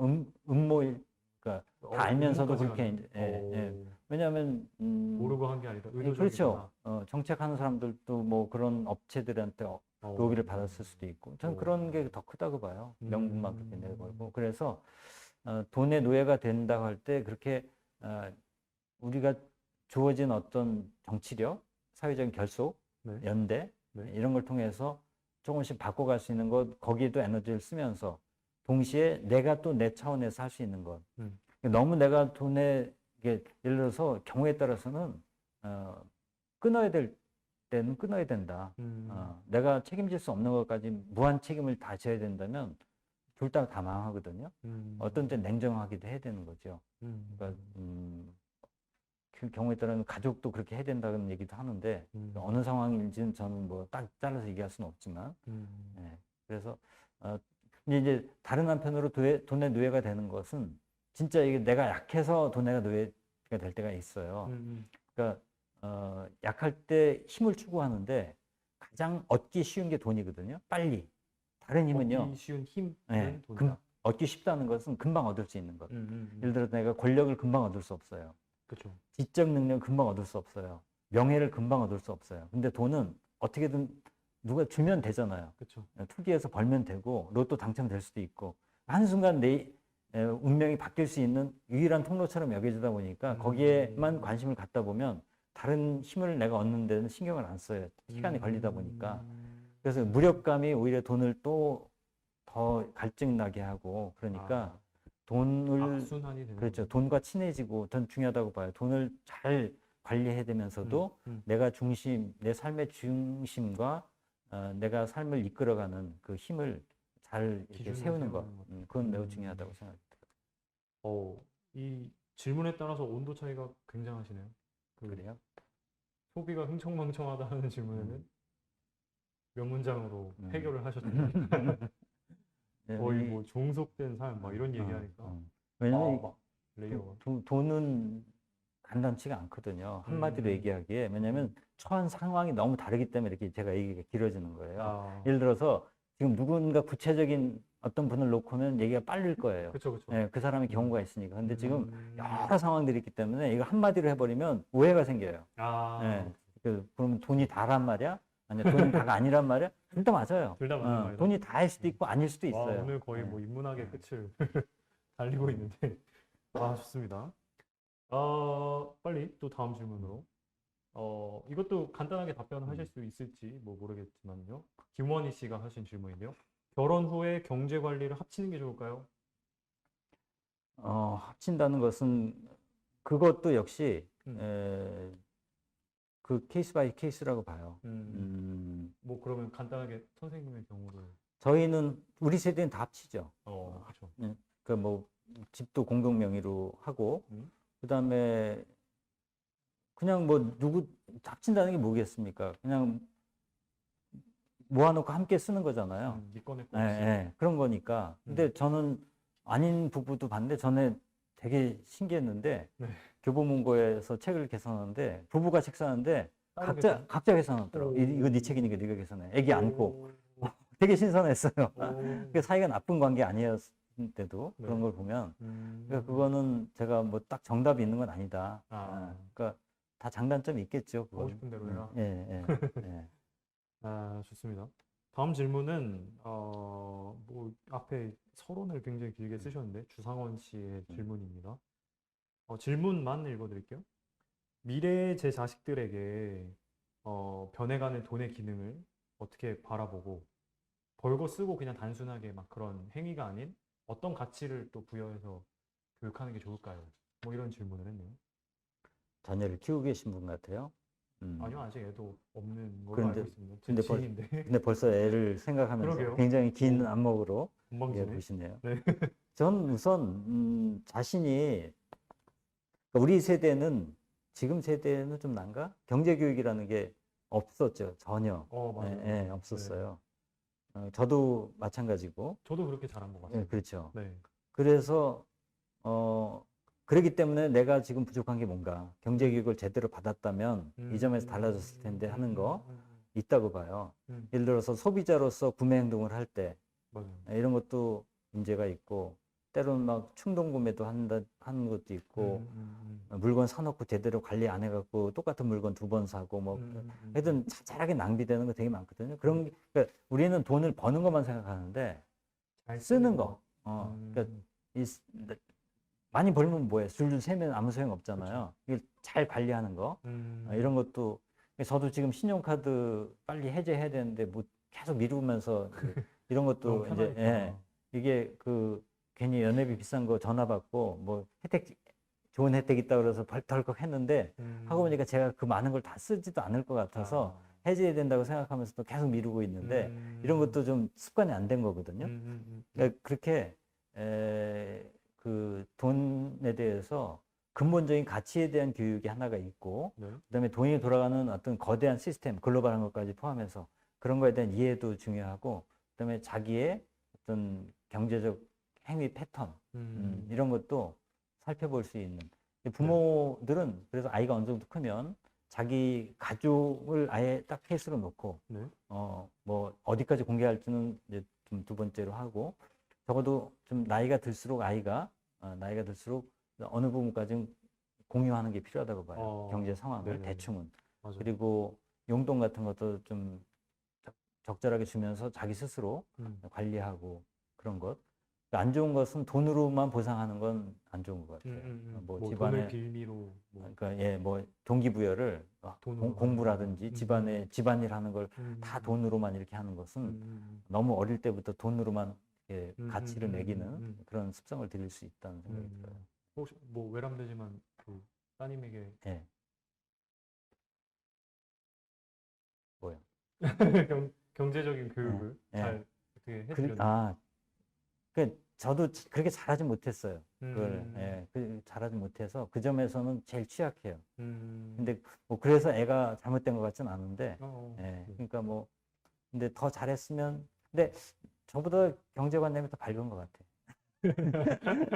음모일 그러니까 다 알면서도 그렇게 이제, 왜냐하면 모르고 한 게 아니다. 그렇죠. 정책하는 사람들도 뭐 그런 업체들한테 로비를 받았을 수도 있고 저는 그런 게 더 크다고 봐요. 명분만 그렇게 내걸고 그래서 돈의 노예가 된다고 할 때 그렇게 우리가 주어진 어떤 정치력, 사회적인 결속, 연대 이런 걸 통해서 조금씩 바꿔갈 수 있는 것, 거기에도 에너지를 쓰면서 동시에 내가 또 내 차원에서 할 수 있는 것. 너무 내가 돈에 예를 들어서 경우에 따라서는 끊어야 될 때는 끊어야 된다. 내가 책임질 수 없는 것까지 무한 책임을 다 져야 된다면 둘 다 다 망하거든요. 어떤 때 냉정하기도 해야 되는 거죠. 그러니까 그 경우에 따르면 가족도 그렇게 해야 된다는 얘기도 하는데 어느 상황인지는 저는 뭐 딱 잘라서 얘기할 수는 없지만 네. 그래서 이제 다른 한편으로 돈의 노예가 되는 것은 진짜 이게 내가 약해서 돈의 노예가 될 때가 있어요. 그러니까 약할 때 힘을 추구하는데 가장 얻기 쉬운 게 돈이거든요. 빨리. 다른 힘은요. 얻기 쉬운 힘은 네, 돈이다. 얻기 쉽다는 것은 금방 얻을 수 있는 것. 예를 들어 내가 권력을 금방 얻을 수 없어요. 그렇죠. 지적 능력을 금방 얻을 수 없어요. 명예를 금방 얻을 수 없어요. 근데 돈은 어떻게든 누가 주면 되잖아요. 그렇죠. 투기해서 벌면 되고 로또 당첨될 수도 있고 한순간 운명이 바뀔 수 있는 유일한 통로처럼 여겨지다 보니까 거기에만 관심을 갖다 보면 다른 힘을 내가 얻는 데는 신경을 안 써요. 시간이 걸리다 보니까. 그래서 무력감이 오히려 돈을 또 더 갈증 나게 하고 그러니까 돈을 악순환이 되는 그렇죠. 거죠. 돈과 친해지고 전 중요하다고 봐요. 돈을 잘 관리해야 되면서도 내가 중심, 내 삶의 중심과 내가 삶을 이끌어가는 그 힘을 잘 이렇게 기준을 세우는 것, 세우는 것. 그건 매우 중요하다고 생각합니다. 이 질문에 따라서 온도 차이가 굉장하시네요. 그래요? 소비가 흥청망청하다 하는 질문에는 몇 문장으로 해결을 하셨잖아요. 네, 거의 뭐 종속된 삶 막 이런 얘기하니까 왜냐면 막 레이어가 돈은 간단치가 않거든요. 한마디로 얘기하기에. 왜냐면 처한 상황이 너무 다르기 때문에 이렇게 제가 얘기가 길어지는 거예요. 예를 들어서 지금 누군가 구체적인 어떤 분을 놓고는 얘기가 빠를 거예요. 그렇죠. 예, 그 사람의 경우가 있으니까. 근데 지금 여러 상황들이 있기 때문에 이거 한마디로 해버리면 오해가 생겨요. 예, 그러면 돈이 다란 말이야? 아니면 돈이 다가 아니란 말이야? 둘 다 맞아요. 둘 다 맞는 말이다. 돈이 다일 수도 있고 아닐 수도 와, 있어요. 오늘 거의 뭐 인문학의 끝을 달리고 있는데 좋습니다. 빨리 또 다음 질문으로 이것도 간단하게 답변하실 수 있을지 뭐 모르겠지만요. 김원희 씨가 하신 질문인데요. 결혼 후에 경제 관리를 합치는 게 좋을까요? 합친다는 것은 그것도 역시 그 케이스 바이 케이스라고 봐요. 뭐 그러면 간단하게 선생님의 경우를 저희는 우리 세대는 다 합치죠. 그렇죠. 그 뭐 집도 공동 명의로 하고 그다음에 그냥 뭐 누구 합친다는 게 뭐겠습니까? 그냥 모아놓고 함께 쓰는 거잖아요. 이권의 예, 예, 그런 거니까. 근데 저는 아닌 부부도 봤는데 전에 되게 신기했는데 네. 교보문고에서 책을 개선하는데 부부가 책 사는데 따로 각자 개선하더라고. 이거 네 책이니까 네가 개선해. 애기 안고. 되게 신선했어요. 그 사이가 나쁜 관계 아니었는데도 그런 걸 보면 그러니까 그거는 제가 뭐 딱 정답이 있는 건 아니다. 그러니까 다 장단점이 있겠죠. 하고 그건. 싶은 대로 해라. 예. 좋습니다. 다음 질문은 뭐 앞에 서론을 굉장히 길게 쓰셨는데 주상원 씨의 질문입니다. 질문만 읽어드릴게요. 미래의 제 자식들에게 변해가는 돈의 기능을 어떻게 바라보고 벌고 쓰고 그냥 단순하게 막 그런 행위가 아닌 어떤 가치를 또 부여해서 교육하는 게 좋을까요? 뭐 이런 질문을 했네요. 자녀를 키우고 계신 분 같아요. 아니요, 아직 애도 없는 걸로 그런데- 알고 있습니다. 제 지인인데. 근데 벌써 애를 생각하면서 그러게요. 굉장히 긴 안목으로 건방지네. 보시네요. 네. 전 우선 자신이 그러니까 우리 세대는 지금 세대는 좀 난가? 경제 교육이라는 게 없었죠. 전혀. 맞아요. 예, 없었어요. 저도 마찬가지고. 저도 그렇게 잘한 것 예, 같습니다. 그렇죠. 네. 그래서 그렇기 때문에 내가 지금 부족한 게 뭔가 경제 교육을 제대로 받았다면 이 점에서 달라졌을 텐데 하는 거 있다고 봐요. 예를 들어서 소비자로서 구매 행동을 할 때 맞아요. 이런 것도 문제가 있고 때로는 막 충동 구매도 하는 것도 있고 물건 사놓고 제대로 관리 안 해갖고 똑같은 물건 2번 사고 뭐 하여튼 자잘하게 낭비되는 거 되게 많거든요. 그러니까 우리는 돈을 버는 것만 생각하는데 잘 쓰는 거. 그러니까 많이 벌면 뭐해? 줄줄 세면 아무 소용 없잖아요. 이걸 잘 관리하는 거. 이런 것도 저도 지금 신용카드 빨리 해제해야 되는데 뭐 계속 미루면서 이런 것도 이제 이게 괜히 연회비 비싼 거 전화 받고 뭐 좋은 혜택 있다 그래서 덜컥 했는데 하고 보니까 제가 그 많은 걸 다 쓰지도 않을 것 같아서 해제해야 된다고 생각하면서도 계속 미루고 있는데 이런 것도 좀 습관이 안 된 거거든요. 그러니까 그렇게 그 돈에 대해서 근본적인 가치에 대한 교육이 하나가 있고 그다음에 돈이 돌아가는 어떤 거대한 시스템, 글로벌한 것까지 포함해서 그런 거에 대한 이해도 중요하고 그다음에 자기의 어떤 경제적 행위 패턴 이런 것도 살펴볼 수 있는 부모들은 그래서 아이가 어느 정도 크면 자기 가족을 아예 딱 케이스로 놓고 뭐 어디까지 공개할지는 이제 좀 두 번째로 하고 적어도 좀 나이가 들수록 나이가 들수록 어느 부분까지 공유하는 게 필요하다고 봐요. 경제 상황을 대충은. 맞아요. 그리고 용돈 같은 것도 좀 적절하게 주면서 자기 스스로 관리하고 그런 것. 안 좋은 것은 돈으로만 보상하는 건 안 좋은 것 같아요. 뭐 뭐 집안에 돈을 빌미로 뭐 그러니까 예, 뭐 동기부여를 돈으로 하는 공부라든지 거. 집안에 집안일 하는 걸 다 음, 돈으로만 이렇게 하는 것은 음, 너무 어릴 때부터 돈으로만 이렇게 음, 음, 가치를 음, 매기는 음, 그런 습성을 들일 수 있다는 생각이 들어요. 혹시 뭐 외람되지만 그 따님에게 예, 뭐요? 경제적인 예, 교육을 예. 잘 어떻게 해드렸나요? 저도 그렇게 잘하지 못했어요. 그걸 음, 예, 잘하지 못해서 그 점에서는 제일 취약해요. 음, 근데 뭐 그래서 애가 잘못된 것 같진 않은데, 예, 네. 그러니까 뭐 근데 더 잘했으면 근데 저보다 경제관념이 더 밝은 것 같아.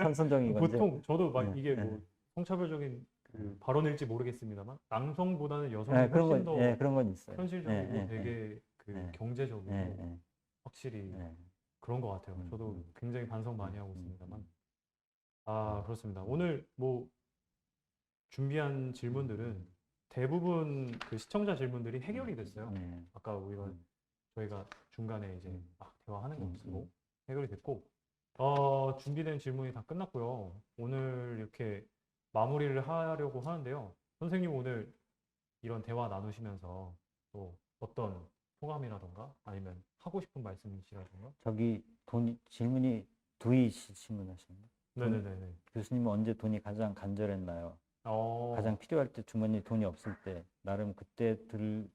선선적인 건지. 보통 저도 막 예, 이게 예, 뭐 성차별적인 예. 그 발언일지 모르겠습니다만 남성보다는 여성이 예, 훨씬 더 그런 건 있어요. 예, 현실적이고 예, 예, 되게 그 예, 예, 경제적이고 예, 확실히 예. 그런 것 같아요. 음, 저도 음, 굉장히 반성 많이 음, 하고 음, 있습니다만. 음, 아, 음, 그렇습니다. 오늘 뭐 준비한 질문들은 음, 대부분 그 시청자 질문들이 해결이 됐어요. 음, 아까 우리가 음, 저희가 중간에 이제 음, 막 대화하는 거 음, 없으고 음, 해결이 됐고, 준비된 질문이 다 끝났고요. 오늘 이렇게 마무리를 하려고 하는데요. 선생님 오늘 이런 대화 나누시면서 또 어떤 소감이라던가 아니면 하고 싶은 말씀이시라던가? 질문이 두이 질문하셨나요? 네네네네. 교수님은 언제 돈이 가장 간절했나요? 가장 어, 필요할 때 주머니에 돈이 없을 때, 나름 그때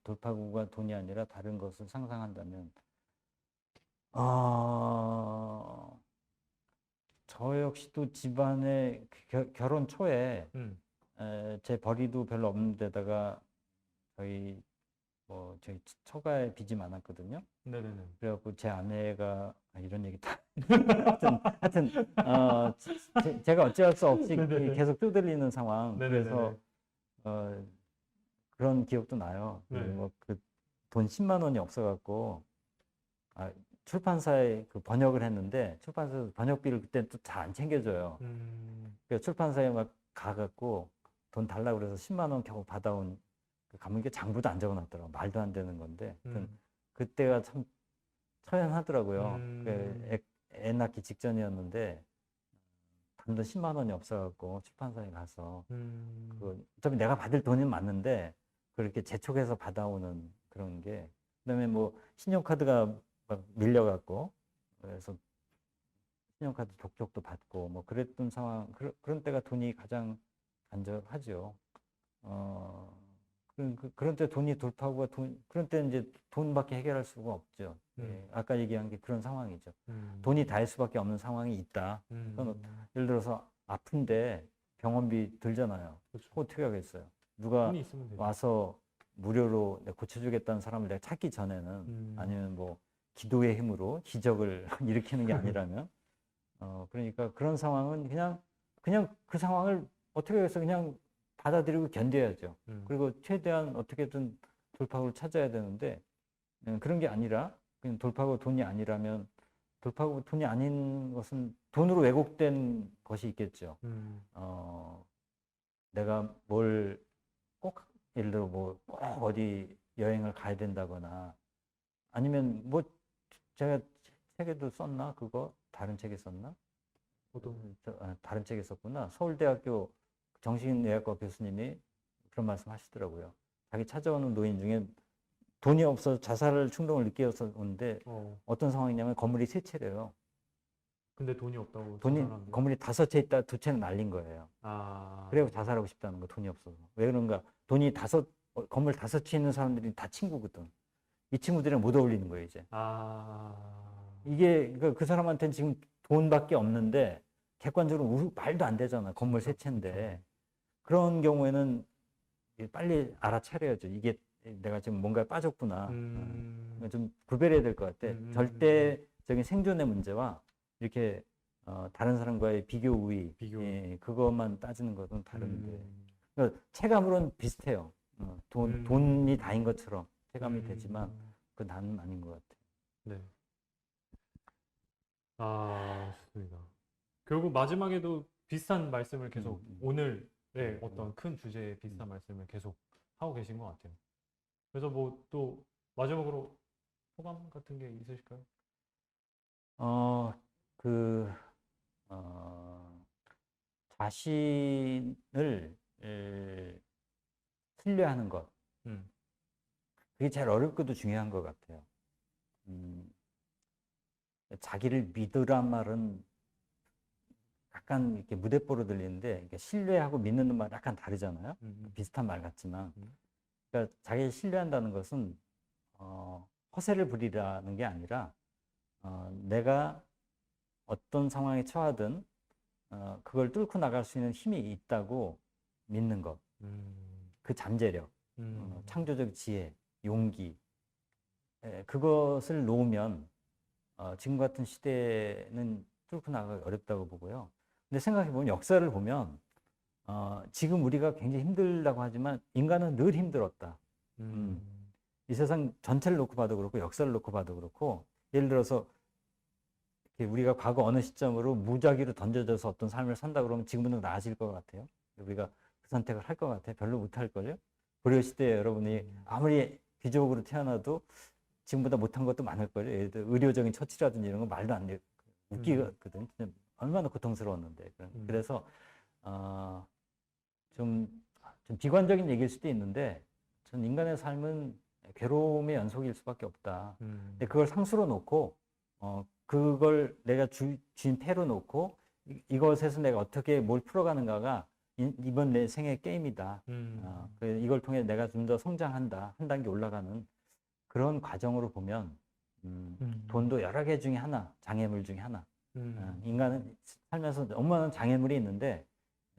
돌파구가 돈이 아니라 다른 것을 상상한다면, 어, 저 역시도 집안에 결혼 초에 음, 제 벌이도 별로 없는 데다가 저희 처가에 빚이 많았거든요. 네네네. 그래갖고 제 아내가 이런 얘기 다 하여튼 제가 어찌할 수 없이 네네네. 계속 떠들리는 상황. 네네네네. 그래서 어, 그런 기억도 나요. 네. 그 돈 10만 원이 없어갖고 아, 출판사에 그 번역을 했는데 출판사에서 번역비를 그때 또 잘 안 챙겨줘요. 그래서 출판사에 막 가갖고 돈 달라고 그래서 10만 원 겨우 받아온 그 가면 이게 장부도 안 적어놨더라고. 말도 안 되는 건데. 하여튼 음, 그때가 참 처연하더라고요. 음, 애 낳기 직전이었는데 단돈 10만 원이 없어갖고 출판사에 가서 음, 어차피 내가 받을 돈은 맞는데 그렇게 재촉해서 받아오는 그런 게 그다음에 뭐 신용카드가 막 밀려갖고 그래서 신용카드 독촉도 받고 뭐 그랬던 상황 그런 때가 돈이 가장 간절하죠. 어, 그런 때 돈이 돌파구가 그런 때 이제 돈밖에 해결할 수가 없죠. 음, 예, 아까 얘기한 게 그런 상황이죠. 음, 돈이 닿을 수밖에 없는 상황이 있다. 그건 음. 예를 들어서 아픈데 병원비 들잖아요. 그렇죠. 그거 어떻게 하겠어요? 누가 돈이 있으면 되죠. 와서 무료로 내가 고쳐주겠다는 사람을 내가 찾기 전에는 음, 아니면 뭐 기도의 힘으로 기적을 일으키는 게 아니라면 그러니까 그런 상황은 그냥 그 상황을 어떻게 해서 그냥 받아들이고 견뎌야죠. 음, 그리고 최대한 어떻게든 돌파구를 찾아야 되는데 그런 게 아니라 그냥 돌파구 돈이 아니라면 돌파구 돈이 아닌 것은 돈으로 왜곡된 것이 있겠죠. 음, 어, 내가 뭘 꼭 예를 들어 뭐 꼭 어디 여행을 가야 된다거나 아니면 뭐 제가 책에도 썼나 그거 다른 책에 썼나 어떤, 다른 책에 썼구나. 서울대학교 정신의학과 교수님이 그런 말씀 하시더라고요. 자기 찾아오는 노인 중에 돈이 없어서 자살 충동을 느껴서 오는데 어떤 상황이냐면 건물이 세 채래요. 근데 돈이 없다고 자살한대요? 건물이 다섯 채 있다 두 채는 날린 거예요. 아, 그래서 자살하고 싶다는 거 돈이 없어서. 왜 그런가? 건물 다섯 채 있는 사람들이 다 친구거든. 이 친구들이랑 못 어울리는 거예요, 이제. 아, 이게 그 사람한테는 지금 돈밖에 없는데 객관적으로 말도 안 되잖아. 건물 세 그쵸, 그쵸. 채인데. 그런 경우에는 빨리 알아차려야죠. 이게 내가 지금 뭔가에 빠졌구나. 좀 구별해야 될 것 같아. 절대적인 생존의 문제와 이렇게 다른 사람과의 비교 우위, 비교, 예, 그것만 따지는 것은 다른데. 음, 그러니까 체감으로는 비슷해요. 돈이 음, 다인 것처럼 체감이 되지만 음, 그 나는 아닌 것 같아. 네. 아, 좋습니다. 결국 마지막에도 비슷한 말씀을 음, 계속 음, 오늘의 음, 어떤 큰 주제에 음. 비슷한 말씀을 계속 하고 계신 것 같아요. 그래서 뭐 또 마지막으로 소감 같은 게 있으실까요? 어, 그 자신을 신뢰하는 것, 음, 그게 제일 어렵고도 중요한 것 같아요. 음, 자기를 믿으란 말은 약간 이렇게 무대뽀로 들리는데, 이게 신뢰하고 믿는 말 약간 다르잖아요. 음, 비슷한 말 같지만, 음, 그러니까 자기를 신뢰한다는 것은 허세를 부리라는 게 아니라 내가 어떤 상황에 처하든 그걸 뚫고 나갈 수 있는 힘이 있다고 믿는 것, 음, 그 잠재력, 음, 창조적 지혜, 용기, 그것을 놓으면 지금 같은 시대는 뚫고 나가기 어렵다고 보고요. 근데 생각해 보면 역사를 보면 지금 우리가 굉장히 힘들다고 하지만 인간은 늘 힘들었다. 음, 음, 이 세상 전체를 놓고 봐도 그렇고 역사를 놓고 봐도 그렇고 예를 들어서 이렇게 우리가 과거 어느 시점으로 무작위로 던져져서 어떤 삶을 산다 그러면 지금보다 나아질 것 같아요. 우리가 그 선택을 할 것 같아요. 별로 못할 걸요. 고려 시대에 여러분이 아무리 귀족으로 태어나도 지금보다 못한 것도 많을 거예요. 예를 들어 의료적인 처치라든지 이런 거 말도 안 돼. 웃기거든. 진짜 얼마나 고통스러웠는데. 그래서 어, 좀, 좀 비관적인 얘기일 수도 있는데 전 인간의 삶은 괴로움의 연속일 수밖에 없다. 근데 그걸 상수로 놓고 그걸 내가 쥔 패로 놓고 이것에서 내가 어떻게 뭘 풀어가는가가 이번 내 생의 게임이다. 이걸 통해 내가 좀 더 성장한다. 한 단계 올라가는 그런 과정으로 보면 돈도 여러 개 중에 하나, 장애물 중에 하나. 인간은 살면서 너무나 장애물이 있는데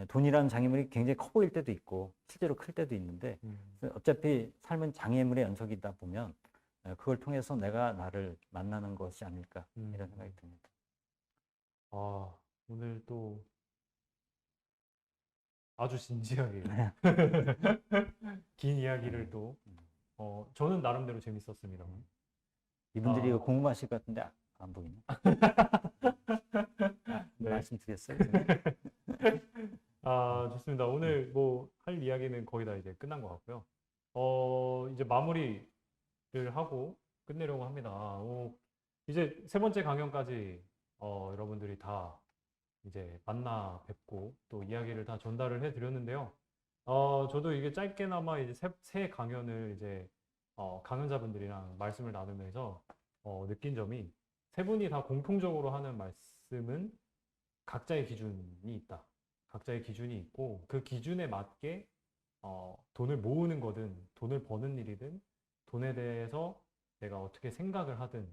돈이라는 장애물이 굉장히 커 보일 때도 있고 실제로 클 때도 있는데 어차피 삶은 장애물의 연속이다 보면 그걸 통해서 내가 나를 만나는 것이 아닐까 이런 생각이 듭니다. 아, 오늘 또 아주 진지하게 긴 이야기를 또, 저는 나름대로 재밌었습니다. 이분들이 이거 아, 궁금하실 것 같은데 안 보이네. 네. 말씀드렸어요. 좋습니다. 오늘 뭐 할 이야기는 거의 다 이제 끝난 것 같고요. 이제 마무리를 하고 끝내려고 합니다. 이제 세 번째 강연까지 여러분들이 다 이제 만나 뵙고 또 이야기를 다 전달을 해 드렸는데요. 저도 이게 짧게나마 이제 새 강연을 이제 강연자분들이랑 말씀을 나누면서 느낀 점이 세 분이 다 공통적으로 하는 말씀은 각자의 기준이 있다. 각자의 기준이 있고 그 기준에 맞게 돈을 모으는 거든 돈을 버는 일이든 돈에 대해서 내가 어떻게 생각을 하든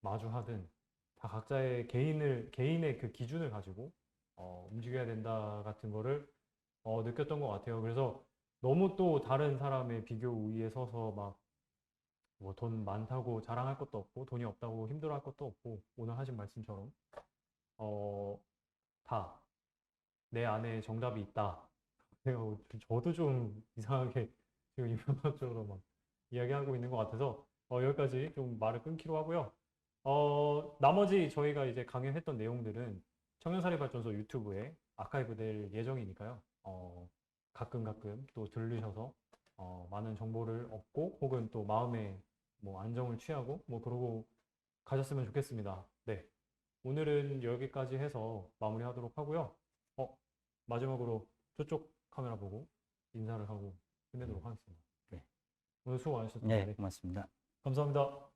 마주하든 다 각자의 개인의 그 기준을 가지고 움직여야 된다 같은 거를 느꼈던 것 같아요. 그래서 너무 또 다른 사람의 비교 우위에 서서 막 뭐 돈 많다고 자랑할 것도 없고 돈이 없다고 힘들어할 것도 없고 오늘 하신 말씀처럼 어, 다 내 안에 정답이 있다. 내가 저도 좀 이상하게 지금 이분처럼 막 이야기하고 있는 것 같아서 여기까지 좀 말을 끊기로 하고요. 나머지 저희가 이제 강연했던 내용들은 청년사회발전소 유튜브에 아카이브 될 예정이니까요. 가끔 또 들르셔서 많은 정보를 얻고 혹은 또 마음의 뭐 안정을 취하고 뭐 그러고 가셨으면 좋겠습니다. 네. 오늘은 여기까지 해서 마무리하도록 하고요. 어, 마지막으로 저쪽 카메라 보고 인사를 하고 끝내도록 하겠습니다. 네. 오늘 수고 많으셨습니다. 네, 네. 고맙습니다. 감사합니다.